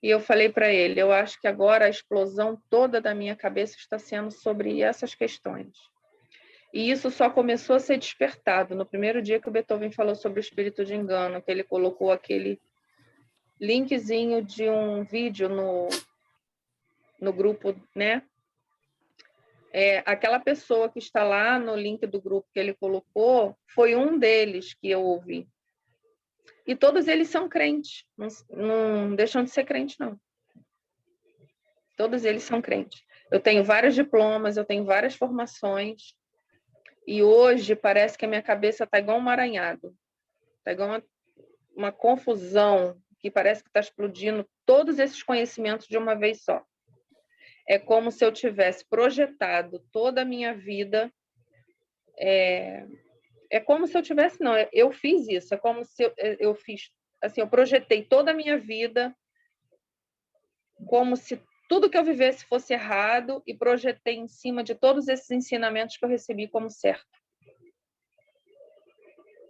E eu falei para ele, eu acho que agora a explosão toda da minha cabeça está sendo sobre essas questões. E isso só começou a ser despertado no primeiro dia que o Beethoven falou sobre o espírito de engano, que ele colocou aquele linkzinho de um vídeo no grupo, né? Aquela pessoa que está lá no link do grupo que ele colocou, foi um deles que eu ouvi. E todos eles são crentes, não deixam de ser crentes, não. Todos eles são crentes. Eu tenho vários diplomas, eu tenho várias formações, e hoje parece que a minha cabeça está igual um emaranhado. Está igual uma confusão, que parece que está explodindo todos esses conhecimentos de uma vez só. É como se eu tivesse projetado toda a minha vida. É como se eu tivesse, não, eu fiz isso, é como se eu fiz, assim, eu projetei toda a minha vida como se tudo que eu vivesse fosse errado e projetei em cima de todos esses ensinamentos que eu recebi como certo.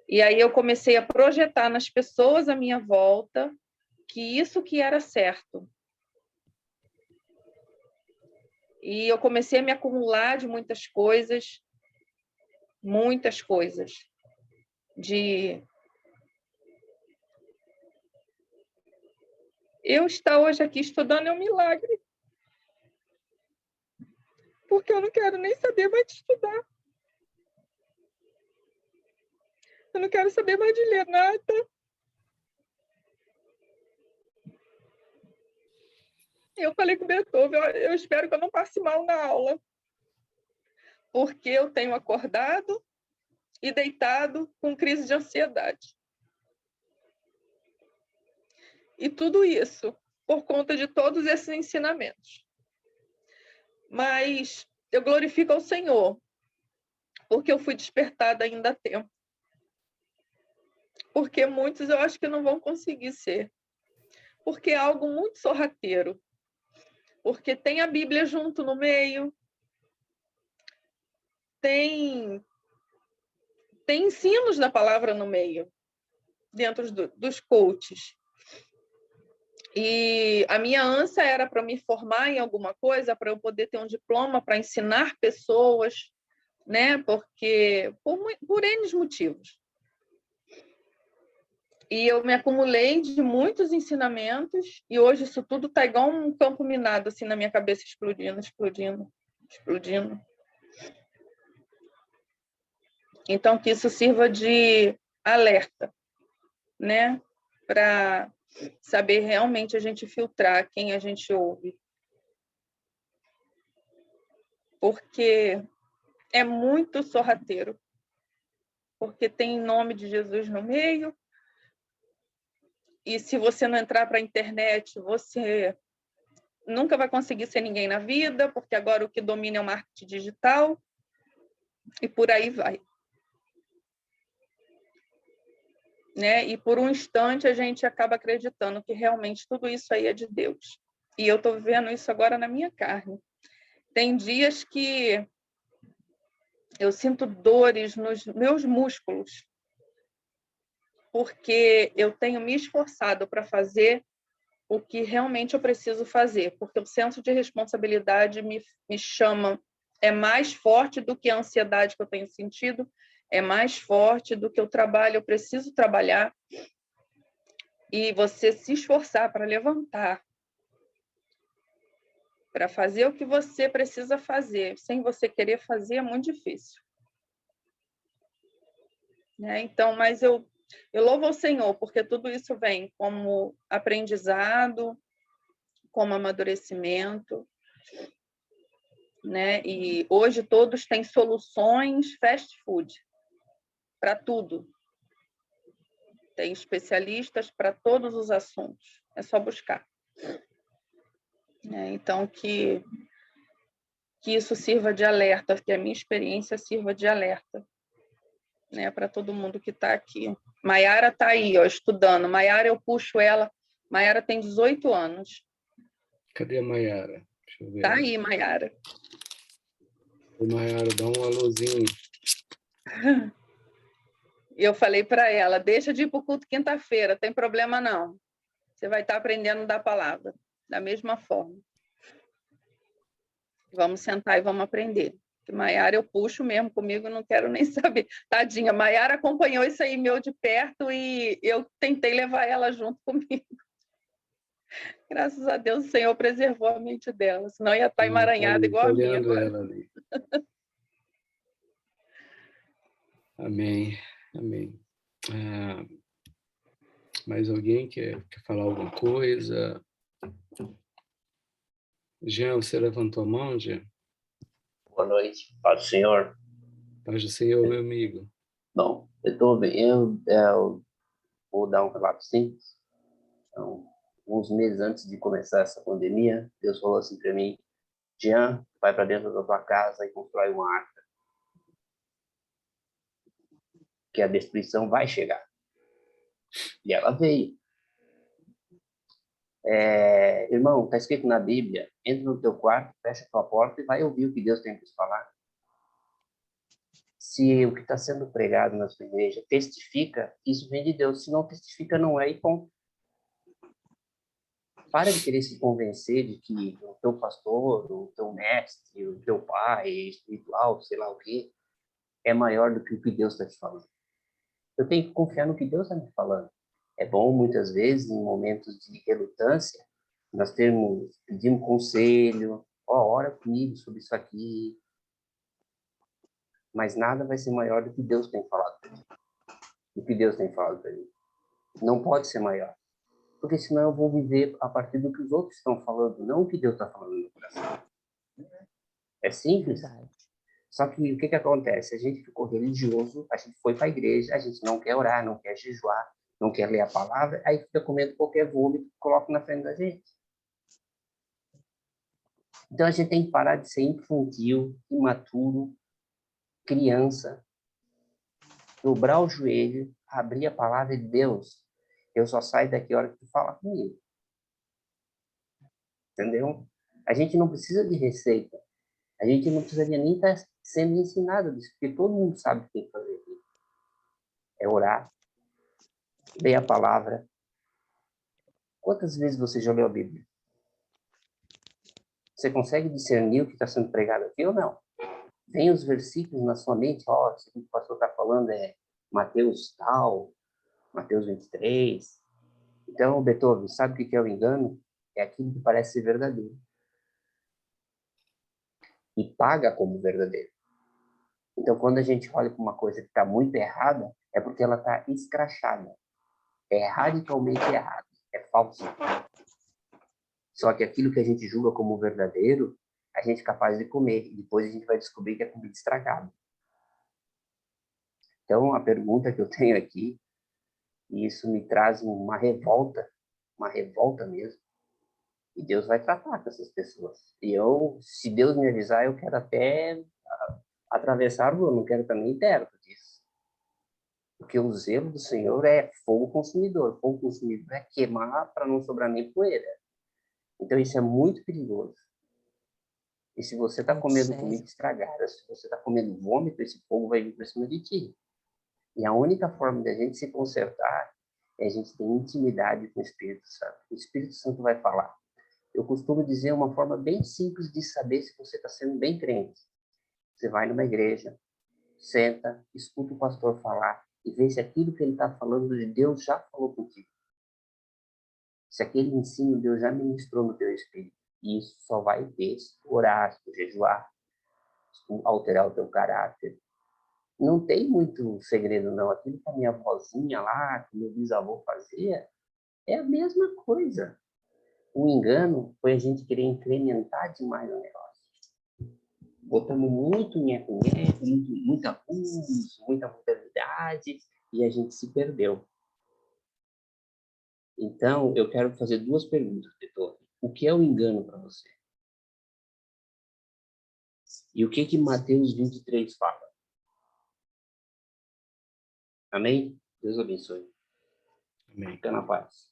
E aí eu comecei a projetar nas pessoas à minha volta que isso que era certo. E eu comecei a me acumular de muitas coisas, de eu estar hoje aqui estudando é um milagre. Porque eu não quero nem saber mais de estudar. Eu não quero saber mais de ler nada. Eu falei com o Beethoven, eu espero que eu não passe mal na aula. Porque eu tenho acordado e deitado com crise de ansiedade. E tudo isso por conta de todos esses ensinamentos. Mas eu glorifico ao Senhor, porque eu fui despertada ainda a tempo. Porque muitos eu acho que não vão conseguir ser. Porque é algo muito sorrateiro. Porque tem a Bíblia junto no meio, tem ensinos da palavra no meio, dentro dos coaches. E a minha ânsia era para me formar em alguma coisa, para eu poder ter um diploma, para ensinar pessoas, né? Porque por N motivos. E eu me acumulei de muitos ensinamentos e hoje isso tudo está igual um campo minado assim na minha cabeça, explodindo, explodindo, explodindo. Então que isso sirva de alerta, né? Para saber realmente a gente filtrar quem a gente ouve. Porque é muito sorrateiro. Porque tem nome de Jesus no meio. E se você não entrar para a internet, você nunca vai conseguir ser ninguém na vida, porque agora o que domina é o marketing digital. E por aí vai. Né? E por um instante a gente acaba acreditando que realmente tudo isso aí é de Deus. E eu estou vivendo isso agora na minha carne. Tem dias que eu sinto dores nos meus músculos, porque eu tenho me esforçado para fazer o que realmente eu preciso fazer, porque o senso de responsabilidade me chama, é mais forte do que a ansiedade que eu tenho sentido, é mais forte do que o trabalho, eu preciso trabalhar. E você se esforçar para levantar, para fazer o que você precisa fazer, sem você querer fazer, é muito difícil. né? Então, mas eu louvo ao Senhor, porque tudo isso vem como aprendizado, como amadurecimento, né? E hoje todos têm soluções fast food para tudo. Tem especialistas para todos os assuntos. É só buscar. Então, que isso sirva de alerta, que a minha experiência sirva de alerta, né, para todo mundo que está aqui. Maiara está aí, ó, estudando. Maiara, eu puxo ela. Maiara tem 18 anos. Cadê a Maiara? Deixa eu ver. Está aí, Maiara. Ô, Maiara, dá um alôzinho. E eu falei para ela, deixa de ir para o culto quinta-feira, tem problema não. Você vai estar aprendendo da palavra, da mesma forma. Vamos sentar e vamos aprender. Porque Maiara eu puxo mesmo comigo, não quero nem saber. Tadinha, Maiara acompanhou isso aí meu de perto e eu tentei levar ela junto comigo. Graças a Deus o Senhor preservou a mente dela, senão ia estar emaranhada igual a minha agora. Ela ali. Amém, amém. Mais alguém quer falar alguma coisa? Jean, você levantou a mão, Jean? Boa noite, paz do Senhor. Paz do Senhor, meu amigo. Bom, eu estou bem. Eu vou dar um relato simples. Então, uns meses antes de começar essa pandemia, Deus falou assim para mim: Jean, vai para dentro da tua casa e constrói uma arca, que a destruição vai chegar. E ela veio. Irmão, está escrito na Bíblia: entra no teu quarto, fecha a tua porta e vai ouvir o que Deus tem para te falar. Se o que está sendo pregado na sua igreja testifica, isso vem de Deus. Se não testifica, não é, e ponto. Para de querer se convencer de que o teu pastor, o teu mestre, o teu pai espiritual, sei lá o quê, é maior do que o que Deus está te falando. Eu tenho que confiar no que Deus está me falando. É bom, muitas vezes, em momentos de relutância, nós pedimos conselho, ora comigo sobre isso aqui, mas nada vai ser maior do que Deus tem falado para mim. O que Deus tem falado para mim. Não pode ser maior. Porque senão eu vou viver a partir do que os outros estão falando, não o que Deus está falando no coração. É simples. Só que o que acontece? A gente ficou religioso, a gente foi para a igreja, a gente não quer orar, não quer jejuar, não quer ler a palavra, aí fica comendo qualquer vômito que coloca na frente da gente. Então a gente tem que parar de ser infantil, imaturo, criança, dobrar o joelho, abrir a palavra de Deus. Eu só saio daqui a hora que tu fala comigo. Entendeu? A gente não precisa de receita. A gente não precisaria nem estar sendo ensinado disso, porque todo mundo sabe o que tem que fazer aqui. É orar, ler a palavra. Quantas vezes você já leu a Bíblia? Você consegue discernir o que está sendo pregado aqui ou não? Vem os versículos na sua mente, isso que o pastor está falando é Mateus tal, Mateus 23. Então, Beethoven, sabe o que é o engano? É aquilo que parece ser verdadeiro. E paga como verdadeiro. Então, quando a gente olha para uma coisa que está muito errada, é porque ela está escrachada. É radicalmente errado. É falso. Só que aquilo que a gente julga como verdadeiro, a gente é capaz de comer. E depois a gente vai descobrir que é comida estragada. Então, a pergunta que eu tenho aqui, e isso me traz uma revolta mesmo, e Deus vai tratar com essas pessoas. E se Deus me avisar, eu quero até atravessar a rua, não quero também perto disso. Porque o zelo do Senhor é fogo consumidor. Fogo consumidor é queimar para não sobrar nem poeira. Então isso é muito perigoso. E se você está comendo comida estragada, se você está comendo vômito, esse fogo vai vir para cima de ti. E a única forma de a gente se consertar é a gente ter intimidade com o Espírito Santo. O Espírito Santo vai falar. Eu costumo dizer uma forma bem simples de saber se você está sendo bem crente. Você vai numa igreja, senta, escuta o pastor falar e vê se aquilo que ele está falando de Deus já falou contigo. Se aquele ensino Deus já ministrou no teu espírito. E isso só vai ter se tu orar, se tu jejuar, se tu alterar o teu caráter. não tem muito segredo, não. Aquilo que a minha avózinha lá, que meu bisavô fazia, é a mesma coisa. O engano foi a gente querer incrementar demais o negócio. Botamos muito nheco-nheco, muito abuso, muita modernidade, e a gente se perdeu. Então, eu quero fazer duas perguntas, Vitor. O que é o engano para você? E o que Mateus 23 fala? Amém? Deus abençoe. Amém. Fica na paz.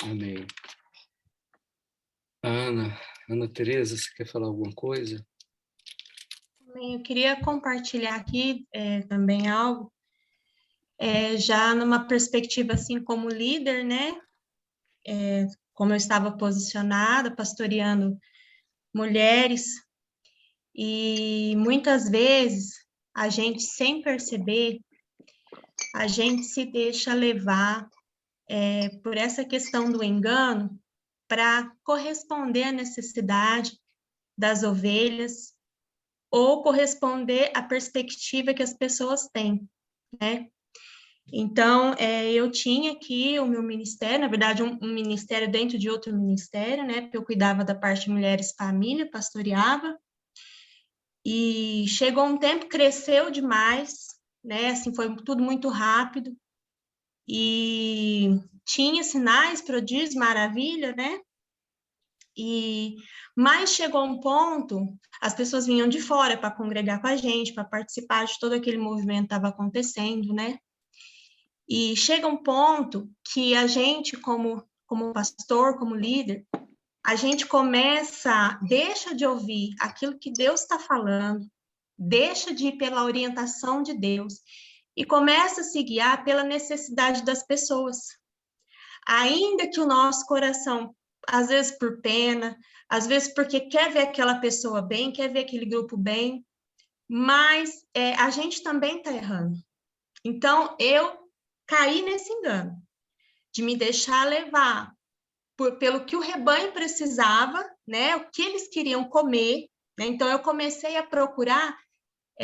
Amém. Ana Tereza, você quer falar alguma coisa? Eu queria compartilhar aqui também algo, já numa perspectiva assim como líder, né? Como eu estava posicionada, pastoreando mulheres, e muitas vezes a gente, sem perceber, a gente se deixa levar por essa questão do engano para corresponder à necessidade das ovelhas ou corresponder à perspectiva que as pessoas têm, né? Então, eu tinha aqui o meu ministério, na verdade, um ministério dentro de outro ministério, né? Porque eu cuidava da parte de mulheres família, pastoreava. E chegou um tempo, cresceu demais, né? Assim, foi tudo muito rápido. E tinha sinais, prodígios, maravilha, né? Mas chegou um ponto, as pessoas vinham de fora para congregar com a gente, para participar de todo aquele movimento que estava acontecendo, né? E chega um ponto que a gente, como pastor, como líder, a gente deixa de ouvir aquilo que Deus está falando, deixa de ir pela orientação de Deus e começa a se guiar pela necessidade das pessoas. Ainda que o nosso coração, às vezes por pena, às vezes porque quer ver aquela pessoa bem, quer ver aquele grupo bem, mas a gente também está errando. Então, eu caí nesse engano, de me deixar levar pelo que o rebanho precisava, né, o que eles queriam comer, né? Então, eu comecei a procurar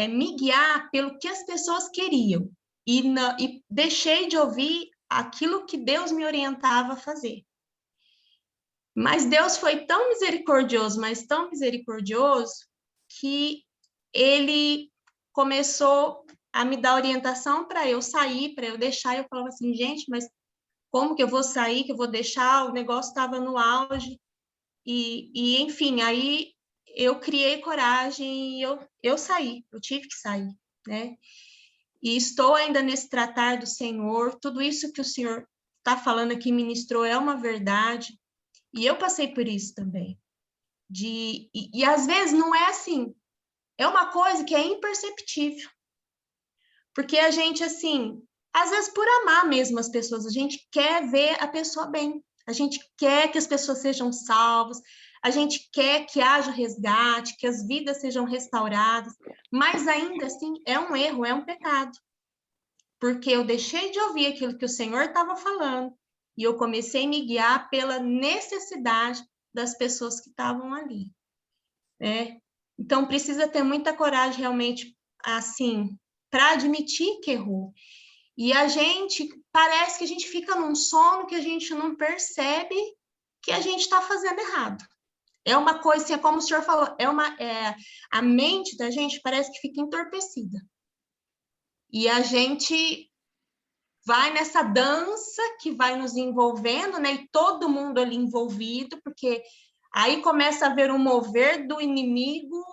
me guiar pelo que as pessoas queriam, e deixei de ouvir aquilo que Deus me orientava a fazer. Mas Deus foi tão misericordioso, mas tão misericordioso, que Ele começou a me dar orientação para eu sair, para eu deixar. Eu falava assim, gente, mas como que eu vou sair, que eu vou deixar? O negócio estava no auge. Enfim, aí eu criei coragem e eu saí, eu tive que sair, né? E estou ainda nesse tratar do Senhor, tudo isso que o Senhor está falando aqui, ministrou, é uma verdade, e eu passei por isso também. E às vezes não é assim, é uma coisa que é imperceptível, porque a gente, assim, às vezes por amar mesmo as pessoas, a gente quer ver a pessoa bem, a gente quer que as pessoas sejam salvas, a gente quer que haja resgate, que as vidas sejam restauradas, mas ainda assim é um erro, é um pecado, porque eu deixei de ouvir aquilo que o Senhor estava falando e eu comecei a me guiar pela necessidade das pessoas que estavam ali, né? Então, precisa ter muita coragem realmente, assim, para admitir que errou. E a gente, parece que a gente fica num sono que a gente não percebe que a gente está fazendo errado. É uma coisa, assim, como o senhor falou, a mente da gente parece que fica entorpecida. E a gente vai nessa dança que vai nos envolvendo, né? E todo mundo ali envolvido, porque aí começa a haver um mover do inimigo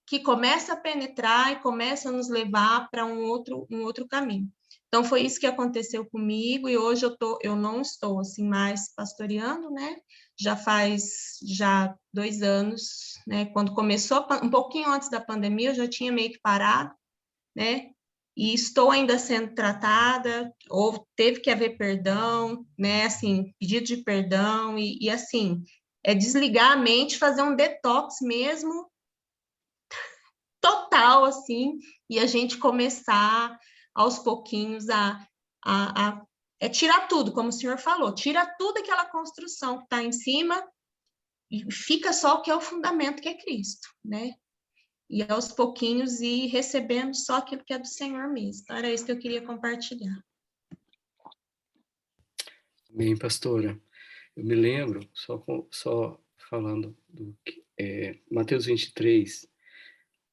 que começa a penetrar e começa a nos levar para um outro caminho. Então, foi isso que aconteceu comigo, e hoje eu não estou assim mais pastoreando, né? Já faz 2 anos, né? Quando começou, um pouquinho antes da pandemia, eu já tinha meio que parado, né? E estou ainda sendo tratada, ou teve que haver perdão, né? Assim, pedido de perdão, e assim, desligar a mente, fazer um detox mesmo, total, assim, e a gente começar aos pouquinhos a tirar tudo, como o senhor falou, tira tudo aquela construção que está em cima e fica só o que é o fundamento, que é Cristo, né? e aos pouquinhos ir recebendo só aquilo que é do Senhor mesmo. Então, era isso que eu queria compartilhar. Bem, pastora, eu me lembro, só falando do Mateus 23,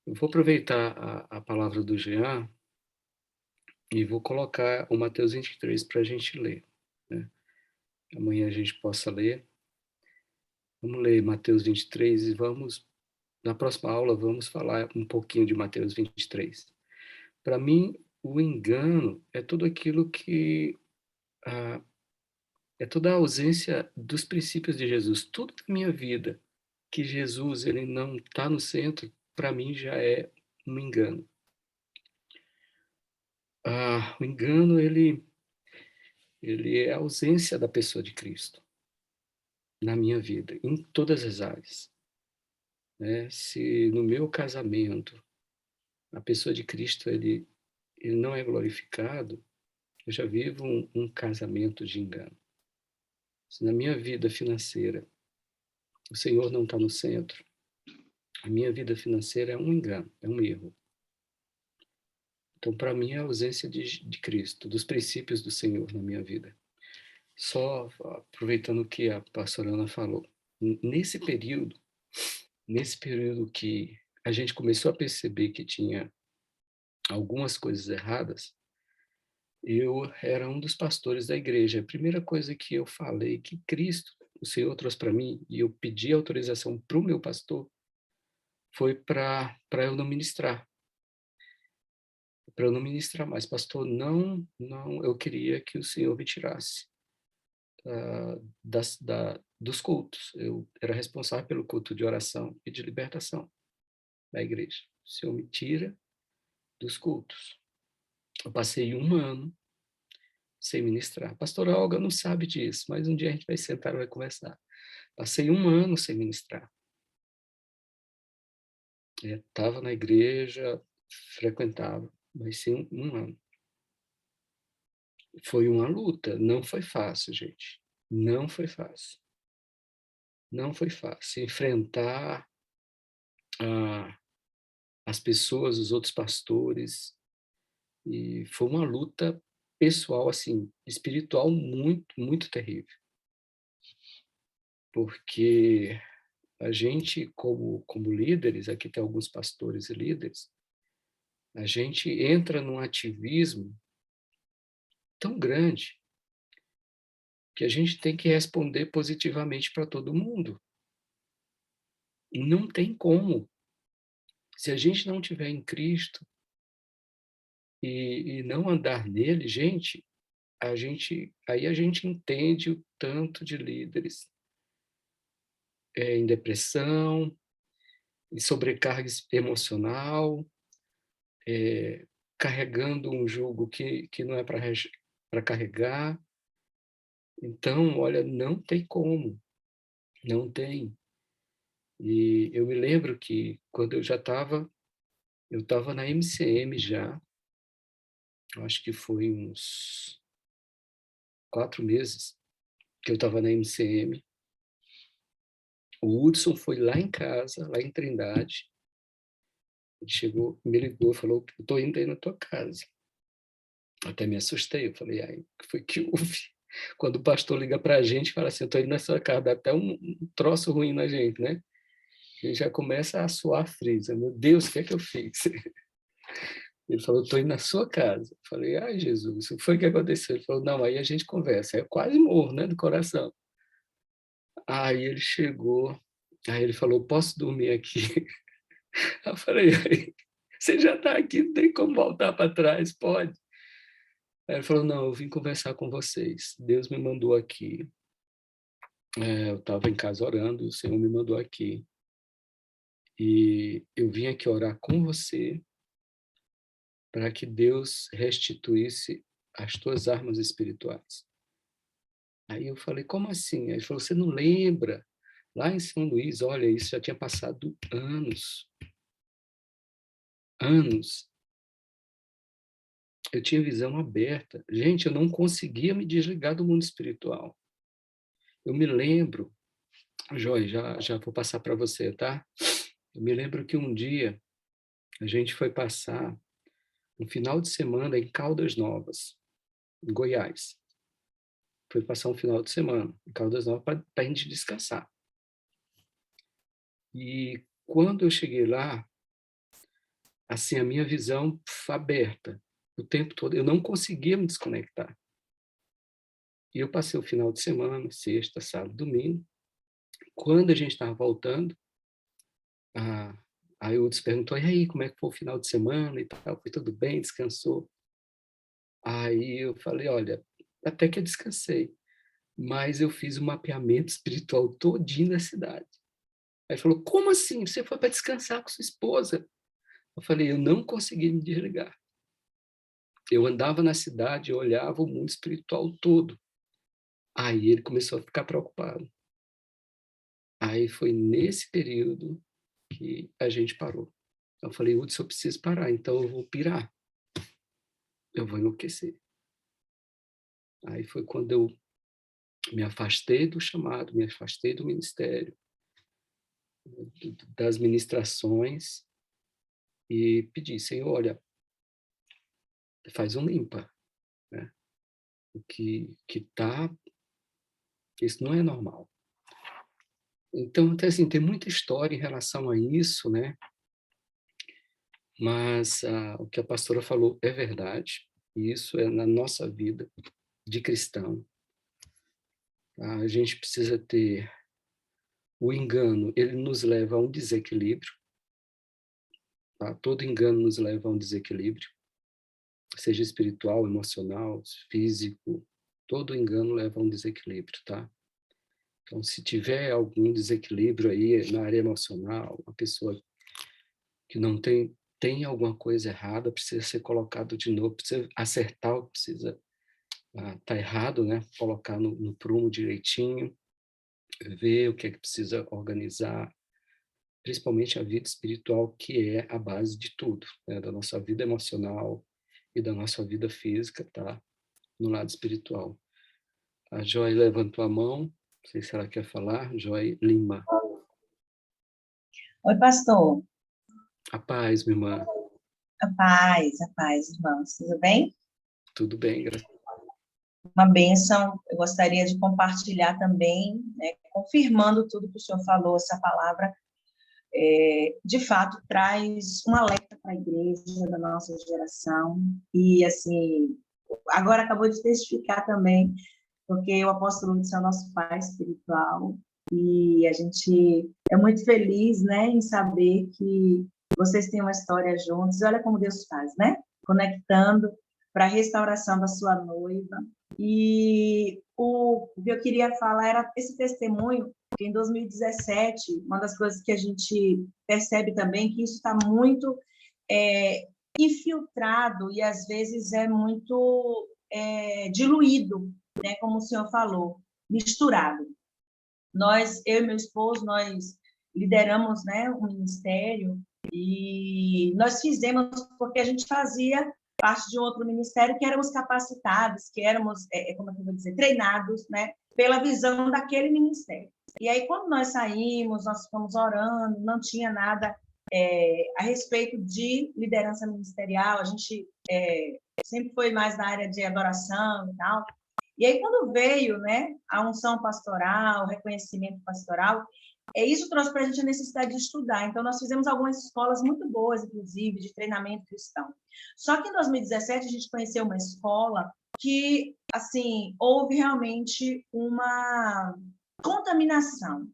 eu vou aproveitar a palavra do Jean e vou colocar o Mateus 23 para a gente ler, né? Amanhã a gente possa ler. Vamos ler Mateus 23 e na próxima aula, vamos falar um pouquinho de Mateus 23. Para mim, o engano é tudo aquilo que... é toda a ausência dos princípios de Jesus. Tudo na minha vida que Jesus ele não está no centro, para mim já é um engano. O engano, ele é a ausência da pessoa de Cristo na minha vida, em todas as áreas, né? Se no meu casamento a pessoa de Cristo ele não é glorificado, eu já vivo um casamento de engano. Se na minha vida financeira o Senhor não está no centro, a minha vida financeira é um engano, é um erro. Então, para mim, é a ausência de Cristo, dos princípios do Senhor na minha vida. Só aproveitando o que a pastora Ana falou, nesse período que a gente começou a perceber que tinha algumas coisas erradas, eu era um dos pastores da igreja. A primeira coisa que eu falei que Cristo, o Senhor trouxe para mim, e eu pedi autorização para o meu pastor, foi para eu não ministrar. Para eu não ministrar mais. Pastor, não, eu queria que o Senhor me tirasse dos cultos. Eu era responsável pelo culto de oração e de libertação da igreja. O Senhor me tira dos cultos. Eu passei 1 ano sem ministrar. A pastora Olga não sabe disso, mas um dia a gente vai sentar e vai conversar. Passei 1 ano sem ministrar. Estava na igreja, frequentava, mas sem 1 ano. Foi uma luta, não foi fácil, gente. Não foi fácil. Não foi fácil. Enfrentar as pessoas, os outros pastores, e foi uma luta pessoal, assim, espiritual muito, muito terrível. Porque a gente, como líderes, aqui tem alguns pastores e líderes, a gente entra num ativismo tão grande que a gente tem que responder positivamente para todo mundo. Não tem como. Se a gente não tiver em Cristo e não andar nele, gente, aí a gente entende o tanto de líderes em depressão, em sobrecarga emocional, carregando um jugo que não é para carregar. Então, olha, não tem como, não tem. E eu me lembro que quando eu estava na MCM já, acho que foi uns 4 meses que eu estava na MCM. O Hudson foi lá em casa, lá em Trindade. Ele chegou, me ligou, falou: estou indo aí na tua casa. Até me assustei, eu falei: ai, o que foi que houve? Quando o pastor liga para a gente e fala assim: estou indo na sua casa, dá até um troço ruim na gente, né? A gente já começa a suar frio. Meu Deus, o que é que eu fiz? Ele falou: estou indo na sua casa. Eu falei: ai, Jesus, o que foi que aconteceu? Ele falou: não, aí a gente conversa. Aí eu quase morro, né, do coração. Aí ele chegou, aí ele falou: posso dormir aqui? Eu falei: você já está aqui, não tem como voltar para trás, pode? Aí ele falou: não, eu vim conversar com vocês. Deus me mandou aqui. Eu estava em casa orando, o Senhor me mandou aqui. E eu vim aqui orar com você para que Deus restituísse as tuas armas espirituais. Aí eu falei: como assim? Aí ele falou: você não lembra? Lá em São Luís, olha, isso já tinha passado anos. Anos. Eu tinha visão aberta. Gente, eu não conseguia me desligar do mundo espiritual. Eu me lembro, Joy, já vou passar para você, tá? Eu me lembro que um dia A gente foi passar um final de semana em Caldas Novas, em Goiás. Foi passar um final de semana em Caldas Novas para a gente descansar. E quando eu cheguei lá, assim, a minha visão foi aberta o tempo todo. Eu não conseguia me desconectar. E eu passei o final de semana, sexta, sábado, domingo. Quando a gente estava voltando, a Eudes perguntou, e aí, como é que foi o final de semana e tal? Foi tudo bem? Descansou? Aí eu falei, olha, até que eu descansei, mas eu fiz um mapeamento espiritual todinho na cidade. Aí ele falou, como assim? Você foi para descansar com sua esposa? Eu falei, eu não consegui me desligar. Eu andava na cidade, eu olhava o mundo espiritual todo. Aí ele começou a ficar preocupado. Aí foi nesse período que a gente parou. Eu falei, Hudson, eu preciso parar, então eu vou pirar. Eu vou enlouquecer. Aí foi quando eu me afastei do chamado, me afastei do ministério, das ministrações, e pedi, Senhor, olha, faz um limpa, né? O que tá, isso não é normal. Então, até assim, tem muita história em relação a isso, né? Mas o que a pastora falou é verdade, e isso é na nossa vida de cristão. A gente precisa ter o engano, ele nos leva a um desequilíbrio, tá? Todo engano nos leva a um desequilíbrio, seja espiritual, emocional, físico, todo engano leva a um desequilíbrio, tá? Então, se tiver algum desequilíbrio aí na área emocional, uma pessoa que não tem alguma coisa errada, precisa ser colocado de novo, precisa acertar o que precisa tá errado, né? Colocar no prumo direitinho, ver o que é que precisa organizar, principalmente a vida espiritual, que é a base de tudo, né? Da nossa vida emocional e da nossa vida física, tá? No lado espiritual. A Joy levantou a mão, não sei se ela quer falar, Joy Lima. Oi, pastor. A paz, minha irmã. A paz, irmãos. Tudo bem? Tudo bem, graças a Deus. Uma bênção. Eu gostaria de compartilhar também, né, confirmando tudo que o senhor falou, essa palavra, de fato, traz um alerta para a igreja da nossa geração. E, assim, agora acabou de testificar também, porque o apóstolo Hudson é o nosso pai espiritual, e a gente é muito feliz, né, em saber que vocês têm uma história juntos, e olha como Deus faz, né? Conectando para a restauração da sua noiva. E o que eu queria falar era esse testemunho, que em 2017, uma das coisas que a gente percebe também, que isso está muito infiltrado e, às vezes, é muito diluído, né? Como o senhor falou, misturado. Eu e meu esposo, nós lideramos, né, um ministério, e nós fizemos porque a gente fazia parte de um outro ministério que éramos capacitados, que éramos, como é que eu vou dizer, treinados, né, pela visão daquele ministério. E aí, quando nós saímos, nós ficamos orando, não tinha nada a respeito de liderança ministerial, a gente sempre foi mais na área de adoração e tal. E aí, quando veio, né, a unção pastoral, o reconhecimento pastoral, isso trouxe para a gente a necessidade de estudar. Então, nós fizemos algumas escolas muito boas, inclusive, de treinamento cristão. Só que em 2017, a gente conheceu uma escola que, assim, houve realmente uma contaminação,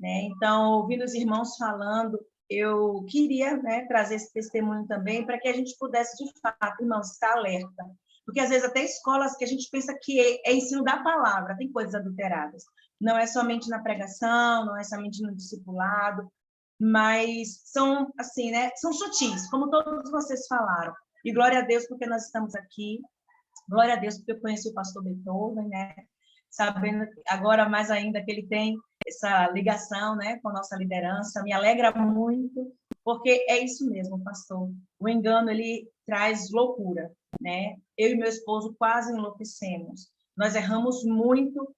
né? Então, ouvindo os irmãos falando, eu queria, né, trazer esse testemunho também para que a gente pudesse, de fato, irmãos, estar alerta. Porque, às vezes, até escolas que a gente pensa que é ensino da palavra, tem coisas adulteradas. Não é somente na pregação, não é somente no discipulado, mas são, assim, né, são sutis, como todos vocês falaram. E glória a Deus porque nós estamos aqui, glória a Deus porque eu conheci o pastor Beethoven, né, sabendo agora mais ainda que ele tem essa ligação, né, com a nossa liderança, me alegra muito, porque é isso mesmo, pastor. O engano, ele traz loucura, né? Eu e meu esposo quase enlouquecemos. Nós erramos muito,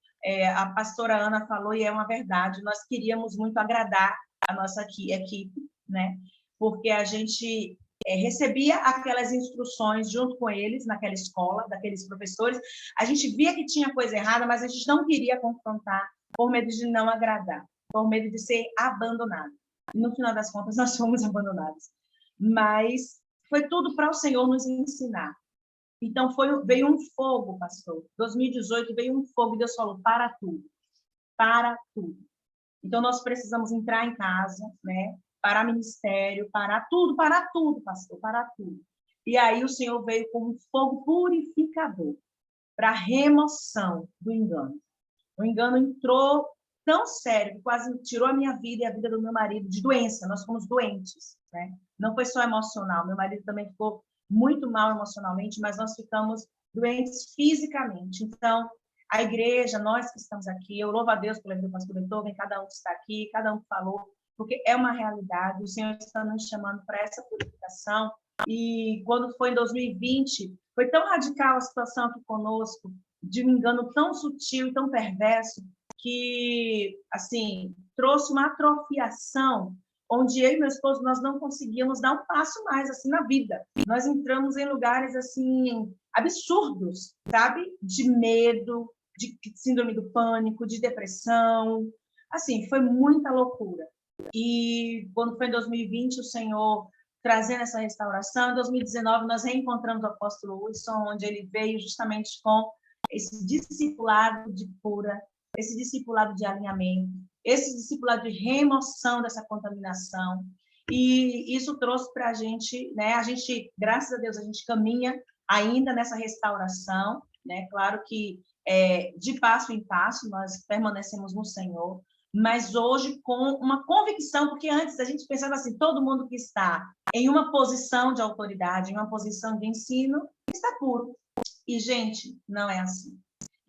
a pastora Ana falou, e é uma verdade, nós queríamos muito agradar a nossa equipe, né? porque a gente recebia aquelas instruções junto com eles, naquela escola, daqueles professores. A gente via que tinha coisa errada, mas a gente não queria confrontar, por medo de não agradar, por medo de ser abandonado. E, no final das contas, nós fomos abandonados. Mas foi tudo para o Senhor nos ensinar. Então, veio um fogo, pastor. 2018 veio um fogo e Deus falou, para tudo. Para tudo. Então, nós precisamos entrar em casa, né? Parar ministério, parar tudo, pastor, parar tudo. E aí o Senhor veio com um fogo purificador para remoção do engano. O engano entrou tão sério que quase tirou a minha vida e a vida do meu marido de doença. Nós fomos doentes, né? Não foi só emocional. Meu marido também ficou muito mal emocionalmente, mas nós ficamos doentes fisicamente. Então, a igreja, nós que estamos aqui, eu louvo a Deus pela vida do pastor Beethoven, cada um que está aqui, cada um que falou, porque é uma realidade, o Senhor está nos chamando para essa purificação. E quando foi em 2020, foi tão radical a situação aqui conosco, de um engano tão sutil e tão perverso, que, assim, trouxe uma atrofiação, onde eu e meu esposo, nós não conseguíamos dar um passo mais, assim, na vida. Nós entramos em lugares, assim, absurdos, sabe? De medo, de síndrome do pânico, de depressão. Assim, foi muita loucura. E quando foi em 2020, o Senhor trazendo essa restauração, em 2019 nós reencontramos o apóstolo Wilson, onde ele veio justamente com esse discipulado de cura, esse discipulado de alinhamento, esse discipulado de remoção dessa contaminação. E isso trouxe para a gente, né? A gente, graças a Deus, a gente caminha ainda nessa restauração, né? Claro que de passo em passo nós permanecemos no Senhor, mas hoje com uma convicção, porque antes a gente pensava assim, todo mundo que está em uma posição de autoridade, em uma posição de ensino, está puro. E, gente, não é assim.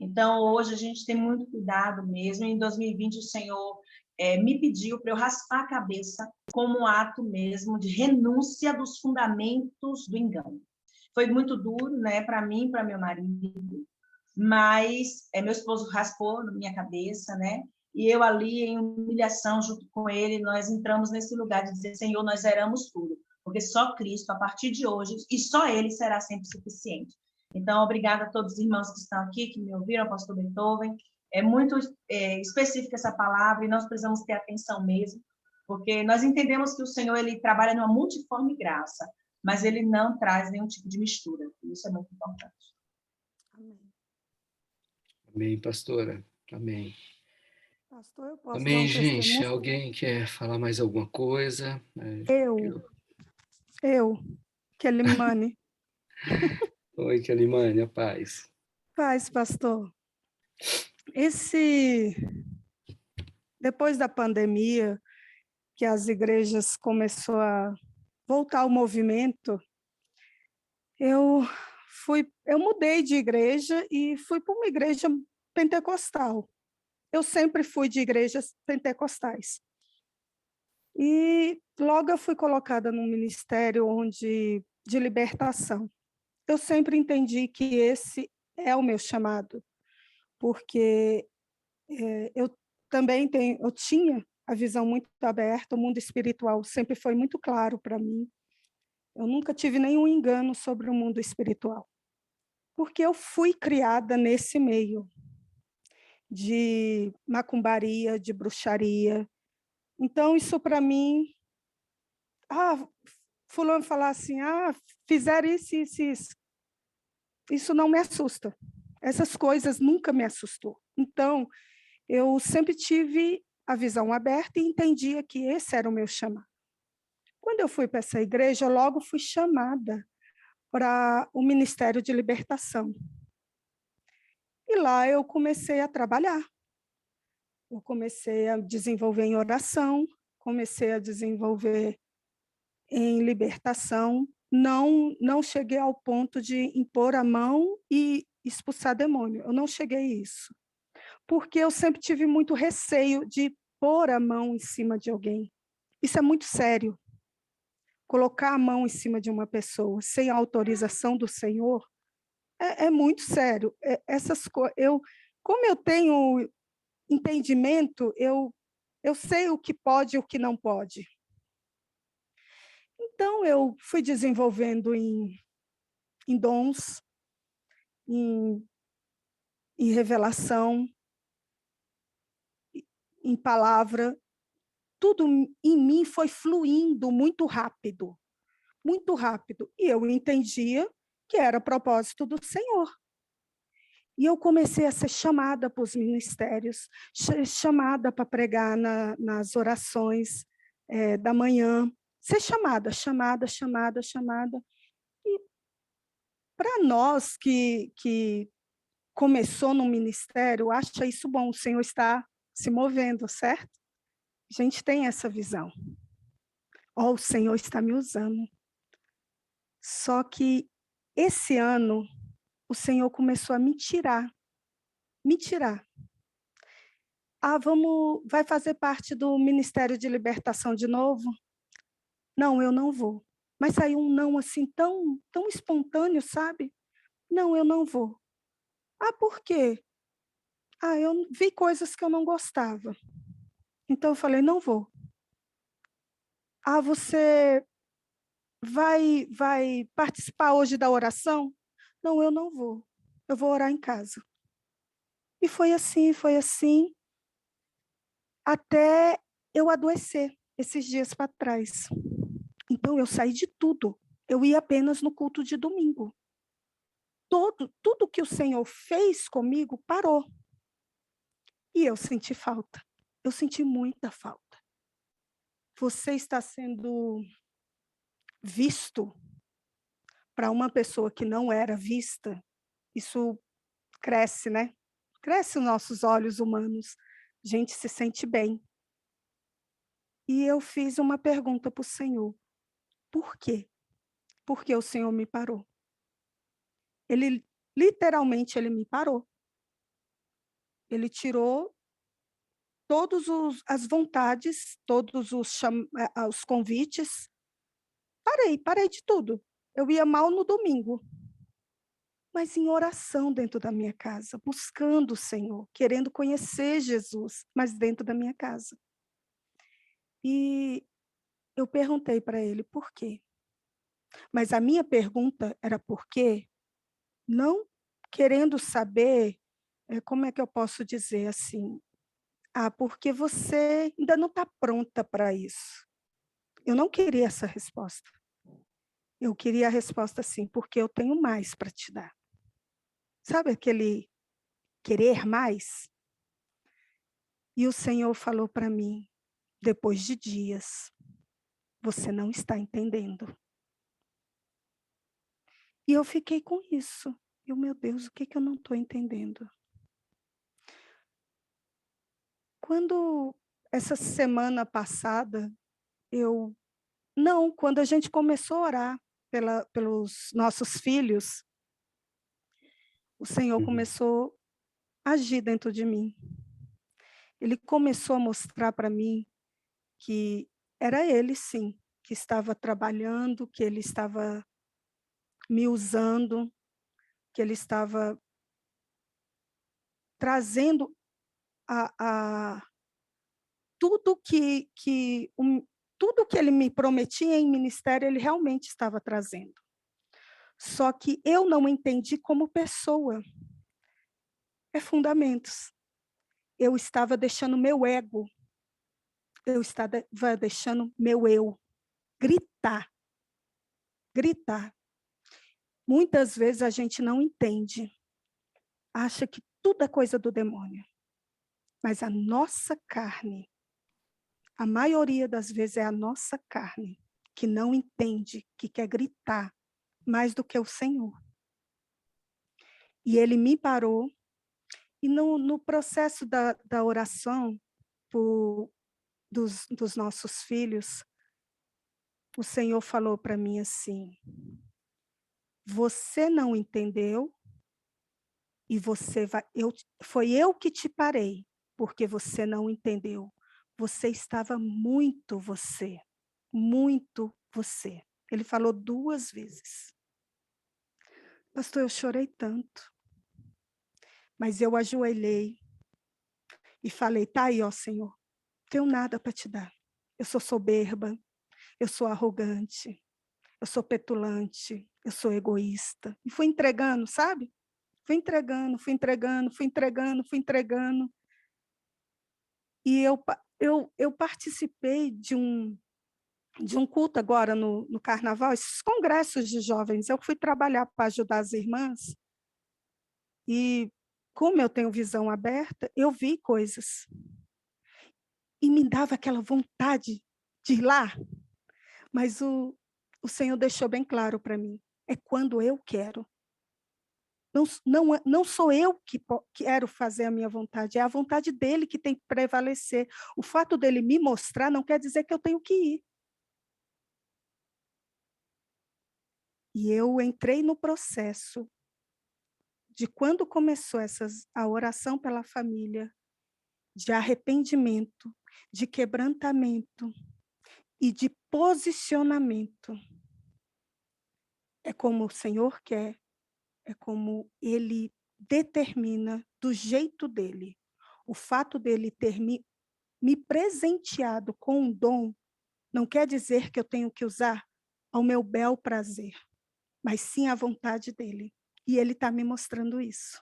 Então, hoje a gente tem muito cuidado mesmo. Em 2020, o Senhor me pediu para eu raspar a cabeça como um ato mesmo de renúncia dos fundamentos do engano. Foi muito duro, né, para mim e para meu marido, mas meu esposo raspou na minha cabeça, né? E eu ali, em humilhação, junto com ele, nós entramos nesse lugar de dizer, Senhor, nós zeramos tudo, porque só Cristo, a partir de hoje, e só Ele será sempre suficiente. Então, obrigada a todos os irmãos que estão aqui, que me ouviram, pastor Beethoven. É muito específica essa palavra e nós precisamos ter atenção mesmo, porque nós entendemos que o Senhor ele trabalha numa multiforme graça, mas Ele não traz nenhum tipo de mistura. Isso é muito importante. Amém. Amém, pastora. Amém. Pastor, eu posso dar Amém, um gente. testemunho? Alguém quer falar mais alguma coisa? Kelimane. Oi, Kelimane, a paz. Paz, pastor. Depois da pandemia, que as igrejas começaram a voltar ao movimento, eu mudei de igreja e fui para uma igreja pentecostal. Eu sempre fui de igrejas pentecostais. E logo eu fui colocada num ministério de libertação. Eu sempre entendi que esse é o meu chamado, porque eu tinha a visão muito aberta, o mundo espiritual sempre foi muito claro para mim. Eu nunca tive nenhum engano sobre o mundo espiritual, porque eu fui criada nesse meio de macumbaria, de bruxaria. Então, isso para mim, fulano falar assim, fizeram isso, isso não me assusta. Essas coisas nunca me assustou. Então, eu sempre tive a visão aberta e entendia que esse era o meu chamado. Quando eu fui para essa igreja, eu logo fui chamada para o Ministério de Libertação. E lá eu comecei a trabalhar. Eu comecei a desenvolver em oração, comecei a desenvolver em libertação. Não cheguei ao ponto de impor a mão e expulsar demônio. Eu não cheguei a isso. Porque eu sempre tive muito receio de pôr a mão em cima de alguém. Isso é muito sério. Colocar a mão em cima de uma pessoa sem a autorização do Senhor é muito sério. Como eu tenho entendimento, eu sei o que pode e o que não pode. Então, eu fui desenvolvendo em dons, em revelação, em palavra. Tudo em mim foi fluindo muito rápido. Muito rápido. E eu entendia que era propósito do Senhor. E eu comecei a ser chamada para os ministérios, chamada para pregar nas orações da manhã, ser chamada. E para nós que começou no ministério, acha isso bom, o Senhor está se movendo, certo? A gente tem essa visão. O Senhor está me usando. Só que esse ano, o Senhor começou a me tirar. Vai fazer parte do Ministério de Libertação de novo? Não, eu não vou. Mas saiu um não assim tão espontâneo, sabe? Não, eu não vou. Por quê? Eu vi coisas que eu não gostava. Então eu falei, não vou. Você vai participar hoje da oração? Não, eu não vou. Eu vou orar em casa. E foi assim, até eu adoecer, esses dias para trás. Então, eu saí de tudo. Eu ia apenas no culto de domingo. Tudo que o Senhor fez comigo parou. E eu senti falta. Eu senti muita falta. Você está sendo visto para uma pessoa que não era vista, isso cresce, né? Cresce os nossos olhos humanos. A gente se sente bem. E eu fiz uma pergunta para o Senhor. Por quê? Porque o Senhor me parou. Literalmente, ele me parou. Ele tirou todas as vontades, todos os convites. Parei de tudo. Eu ia mal no domingo. Mas em oração dentro da minha casa, buscando o Senhor, querendo conhecer Jesus, mas dentro da minha casa. E eu perguntei para ele por quê. Mas a minha pergunta era por quê? Não querendo saber, como é que eu posso dizer assim? Porque você ainda não está pronta para isso. Eu não queria essa resposta. Eu queria a resposta assim, porque eu tenho mais para te dar. Sabe aquele querer mais? E o Senhor falou para mim, depois de dias, você não está entendendo. E eu fiquei com isso. Meu Deus, o que eu não estou entendendo? Quando essa semana passada, quando a gente começou a orar pelos nossos filhos, o Senhor começou a agir dentro de mim. Ele começou a mostrar para mim que era Ele, sim, que estava trabalhando, que Ele estava me usando, que Ele estava trazendo tudo tudo que Ele me prometia em ministério, Ele realmente estava trazendo. Só que eu não entendi como pessoa. É fundamentos. Eu estava deixando meu ego, eu estava deixando meu eu gritar. Muitas vezes a gente não entende, acha que tudo é coisa do demônio. Mas a nossa carne, a maioria das vezes é a nossa carne, que não entende, que quer gritar mais do que o Senhor. E ele me parou, e no processo da oração dos nossos filhos, o Senhor falou para mim assim, você não entendeu, e foi eu que te parei, porque você não entendeu. Você estava muito você. Ele falou 2 vezes. Pastor, eu chorei tanto. Mas eu ajoelhei e falei, tá aí, ó Senhor, tenho nada para te dar. Eu sou soberba, eu sou arrogante, eu sou petulante, eu sou egoísta. E fui entregando, sabe? Fui entregando, fui entregando, fui entregando, fui entregando. E eu participei de um culto agora no Carnaval, esses congressos de jovens. Eu fui trabalhar para ajudar as irmãs. E, como eu tenho visão aberta, eu vi coisas. E me dava aquela vontade de ir lá. Mas o Senhor deixou bem claro para mim. É quando eu quero. Não sou eu que quero fazer a minha vontade, é a vontade dele que tem que prevalecer. O fato dele me mostrar não quer dizer que eu tenho que ir. E eu entrei no processo de quando começou a oração pela família, de arrependimento, de quebrantamento e de posicionamento. É como o Senhor quer, é como Ele determina do jeito dele. O fato dele ter me presenteado com um dom não quer dizer que eu tenho que usar ao meu bel prazer, mas sim à vontade dele. E ele está me mostrando isso.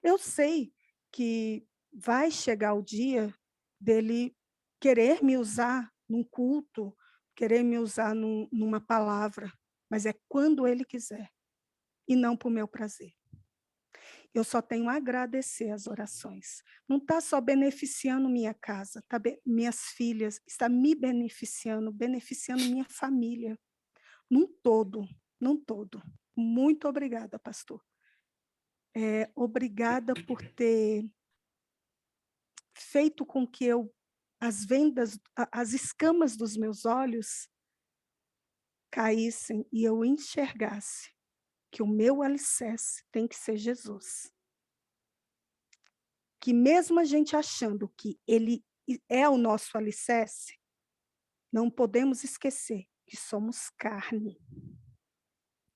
Eu sei que vai chegar o dia dele querer me usar num culto, querer me usar numa palavra, mas é quando ele quiser, e não para o meu prazer. Eu só tenho a agradecer as orações. Não está só beneficiando minha casa, minhas filhas, está me beneficiando minha família, num todo. Muito obrigada, pastor. Obrigada por ter feito com que as escamas dos meus olhos caíssem e eu enxergasse que o meu alicerce tem que ser Jesus. Que mesmo a gente achando que ele é o nosso alicerce, não podemos esquecer que somos carne.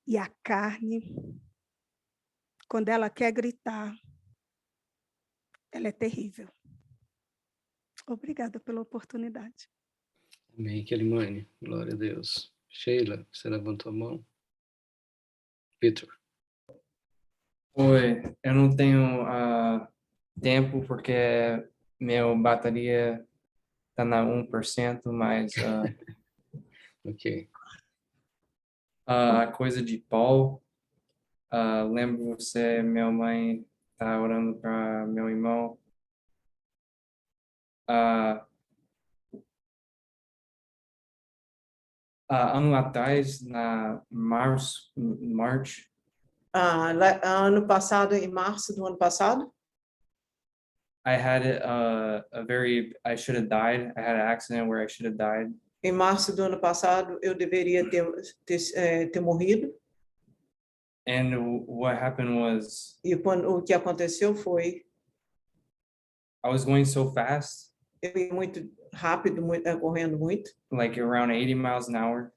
E a carne, quando ela quer gritar, ela é terrível. Obrigada pela oportunidade. Amém, Kelimane. Glória a Deus. Sheila, você levantou a mão? Vitor. Oi, eu não tenho tempo porque minha bateria está na 1%, mas Ok. a coisa de Paulo, lembro você, minha mãe está orando para meu irmão. Ano atrás, na March, ano passado, em março do ano passado, I had I should have died. I had an accident where I should have died. em março do ano passado, eu deveria ter morrido. And what happened was, E o que aconteceu foi, I was going so fast, eu ia muito rápido, correndo muito, like around 80 miles an hour.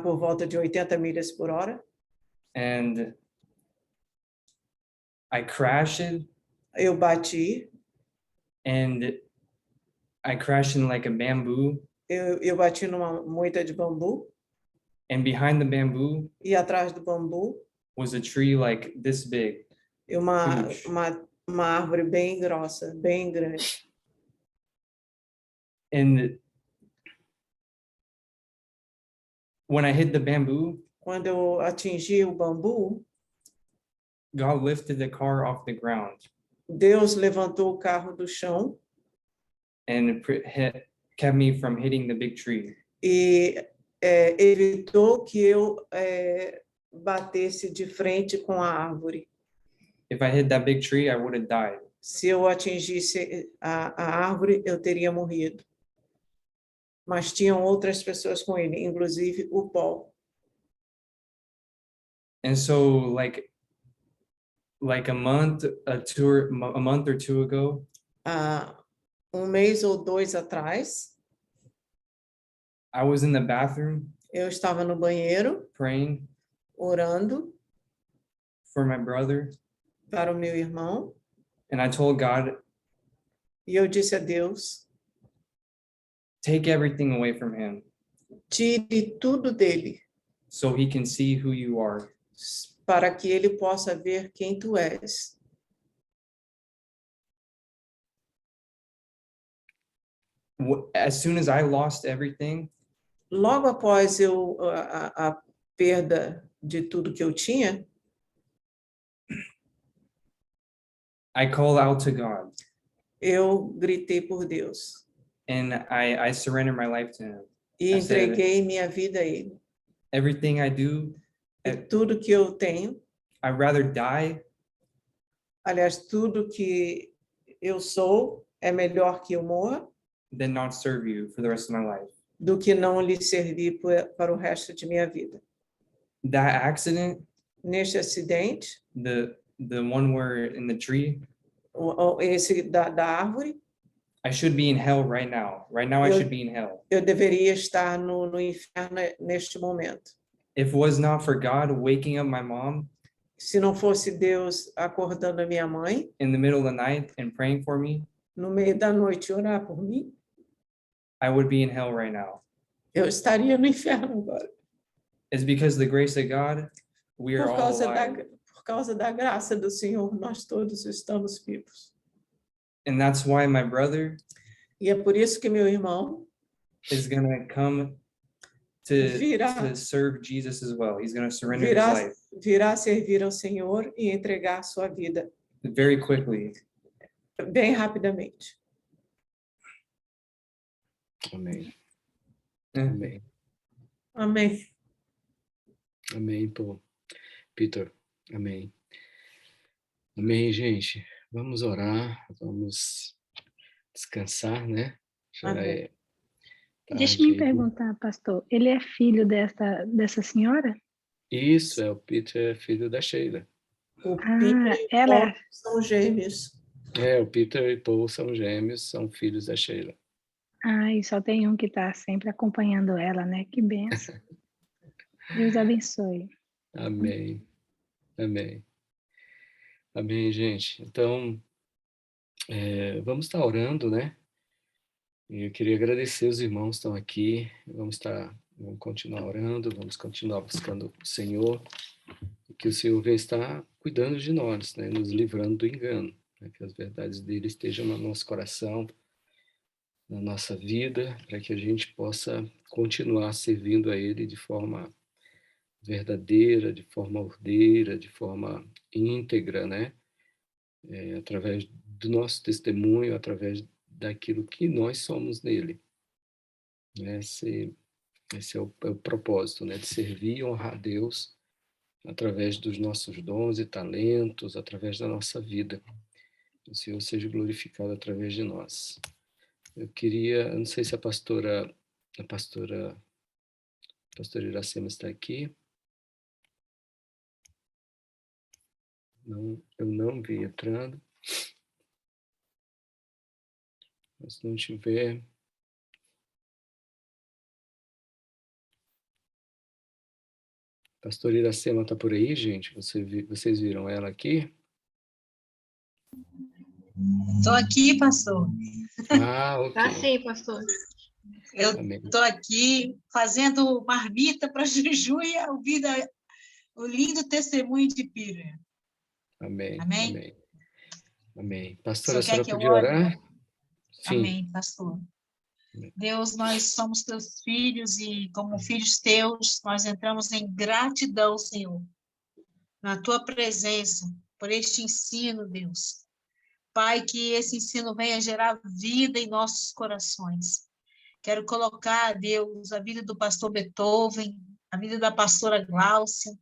Por volta de 80 milhas por hora. And I crashed. Eu bati. And I crashed in like a bamboo. Eu bati numa moita de bambu. And behind the bamboo, e atrás do bambu, was a tree like this big. E uma árvore bem grossa, bem grande. And when I hit the bamboo, quando eu atingi o bambu, God lifted the car off the ground. Deus levantou o carro do chão. And kept me from hitting the big tree. E evitou que eu batesse de frente com a árvore. If I hit that big tree, I would have died. Se eu atingisse a árvore, eu teria morrido. Mas tinham outras pessoas com ele, inclusive o Paul. And so, like a month or two ago, mês ou dois atrás, I was in the bathroom. Eu estava no banheiro, praying, orando, for my brother. Para o meu irmão. And I told God, e eu disse a Deus, take everything away from him. Tire tudo dele. so he can see who you are. para que ele possa ver quem tu és. As soon as I lost everything, Logo após a perda de tudo que eu tinha, I call out to God eu gritei por Deus and I surrender my life to him. e I said, entreguei minha vida a Ele. everything I do, E tudo que eu tenho, I'd rather die aliás, tudo que eu sou, é melhor que eu morra than not serve you for the rest of my life. do que não lhe servir para o resto de minha vida. That accident, Neste acidente, the one where in the tree, esse da árvore, I should be in hell right now. Right now I Eu- should be in hell. eu deveria estar no inferno neste momento. If it was not for God waking up my mom Se não fosse Deus acordando a minha mãe in the middle of the night and praying for me, no meio da noite orar por mim, I would be in hell right now. eu estaria no inferno agora. It's because of the grace of God, we are Por all causa alive. por causa da graça do Senhor, nós todos estamos vivos. And that's why my brother E é por isso que meu irmão is going to come Virá. to serve Jesus as well. He's going to surrender his virá, life virá servir ao Senhor e entregar sua vida very quickly. bem rapidamente. Amém. Yeah. Amém. Amém. Amém, Peter. Amém. Amém, gente. Vamos orar, vamos descansar, né? Já Amém. é Deixa eu tarde me aí. perguntar, pastor, ele é filho dessa senhora? Isso, o Peter é filho da Sheila. O Ah, Peter e ela Paul é... são gêmeos. O Peter e Paul são gêmeos, são filhos da Sheila. Ah, e só tem um que está sempre acompanhando ela, né? Que benção. Deus abençoe. Amém. Amém. Amém, gente. Então, vamos estar orando, né? E eu queria agradecer os irmãos que estão aqui. Vamos continuar orando, vamos continuar buscando o Senhor, e que o Senhor venha estar cuidando de nós, né? Nos livrando do engano, né? Que as verdades dele estejam no nosso coração, na nossa vida, para que a gente possa continuar servindo a Ele de forma verdadeira, de forma ordeira, de forma íntegra, né? Através do nosso testemunho, através daquilo que nós somos nele. Esse é o propósito, né? De servir e honrar a Deus através dos nossos dons e talentos, através da nossa vida. Que o Senhor seja glorificado através de nós. Eu não sei se a pastora Iracema está aqui. Não, eu não vi entrando. Mas se não tiver... Pastora Iracema está por aí, gente? Vocês viram ela aqui? Estou aqui, pastor. Ah, ok. Tá sim, pastor. Eu Amém. estou aqui fazendo marmita para Juju e ouvindo o lindo testemunho de Peter. Amém. Amém? Amém. Amém. Pastora, a Você quer senhora que eu podia ore? orar? Sim. Amém, pastor. Amém. Deus, nós somos teus filhos e, como filhos teus, nós entramos em gratidão, Senhor, na tua presença, por este ensino, Deus. Pai, que esse ensino venha gerar vida em nossos corações. Quero colocar, Deus, a vida do pastor Beethoven, a vida da pastora Gláucia,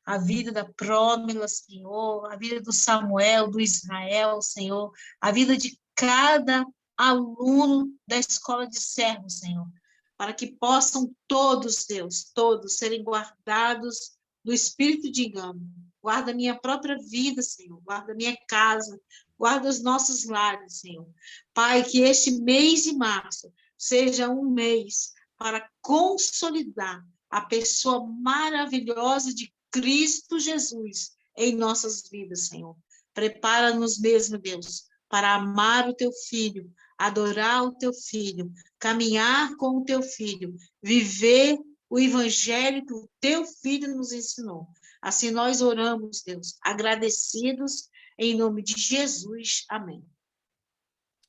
a vida da Prômila, Senhor, a vida do Samuel, do Israel, Senhor, a vida de cada aluno da escola de servos, Senhor, para que possam todos, Deus, todos serem guardados do espírito de engano. Guarda a minha própria vida, Senhor, guarda a minha casa, guarda os nossos lares, Senhor. Pai, que este mês de março seja um mês para consolidar a pessoa maravilhosa de Cristo Jesus em nossas vidas, Senhor. Prepara-nos mesmo, Deus, para amar o teu filho, adorar o teu filho, caminhar com o teu filho, viver o evangelho que o teu filho nos ensinou. Assim nós oramos, Deus, agradecidos em nome de Jesus. Amém.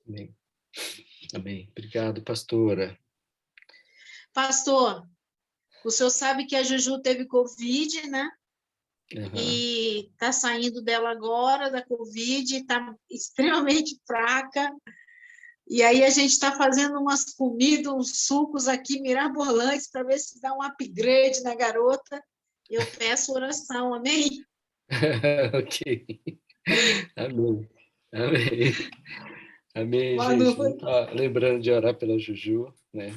Amém. Amém. Obrigado, pastora. Pastor, o senhor sabe que a Juju teve Covid, né? E está saindo dela agora, da Covid, está extremamente fraca. E aí a gente está fazendo umas comidas, uns sucos aqui mirabolantes para ver se dá um upgrade na garota. Eu peço oração, amém? Ok. Amém. Amém. Amém, Boa gente. noite. Lembrando de orar pela Juju, né?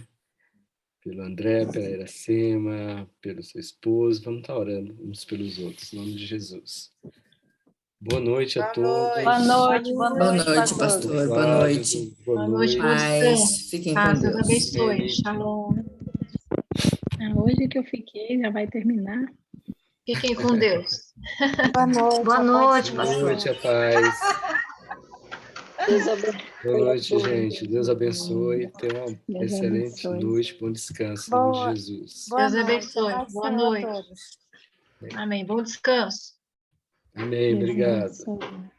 Pelo André, pela Iracema, pelo seu esposo. Vamos estar orando uns pelos outros, em nome de Jesus. Boa noite a todos. Boa noite, Boa noite, pastor. Boa noite. Boa noite. Paz. Fiquem com Deus Deus. abençoe. Shalom. Hoje que eu fiquei, já vai terminar. Fiquem com Deus. Boa noite. Boa noite, Boa pastor. noite, a paz. Deus abençoe. Boa noite, gente. Deus abençoe. Tenha uma Deus excelente abençoe. noite. Bom descanso, em nome de Jesus. Deus abençoe. Boa noite. Amém. Bom descanso. Amém. Deus Obrigado. abençoe.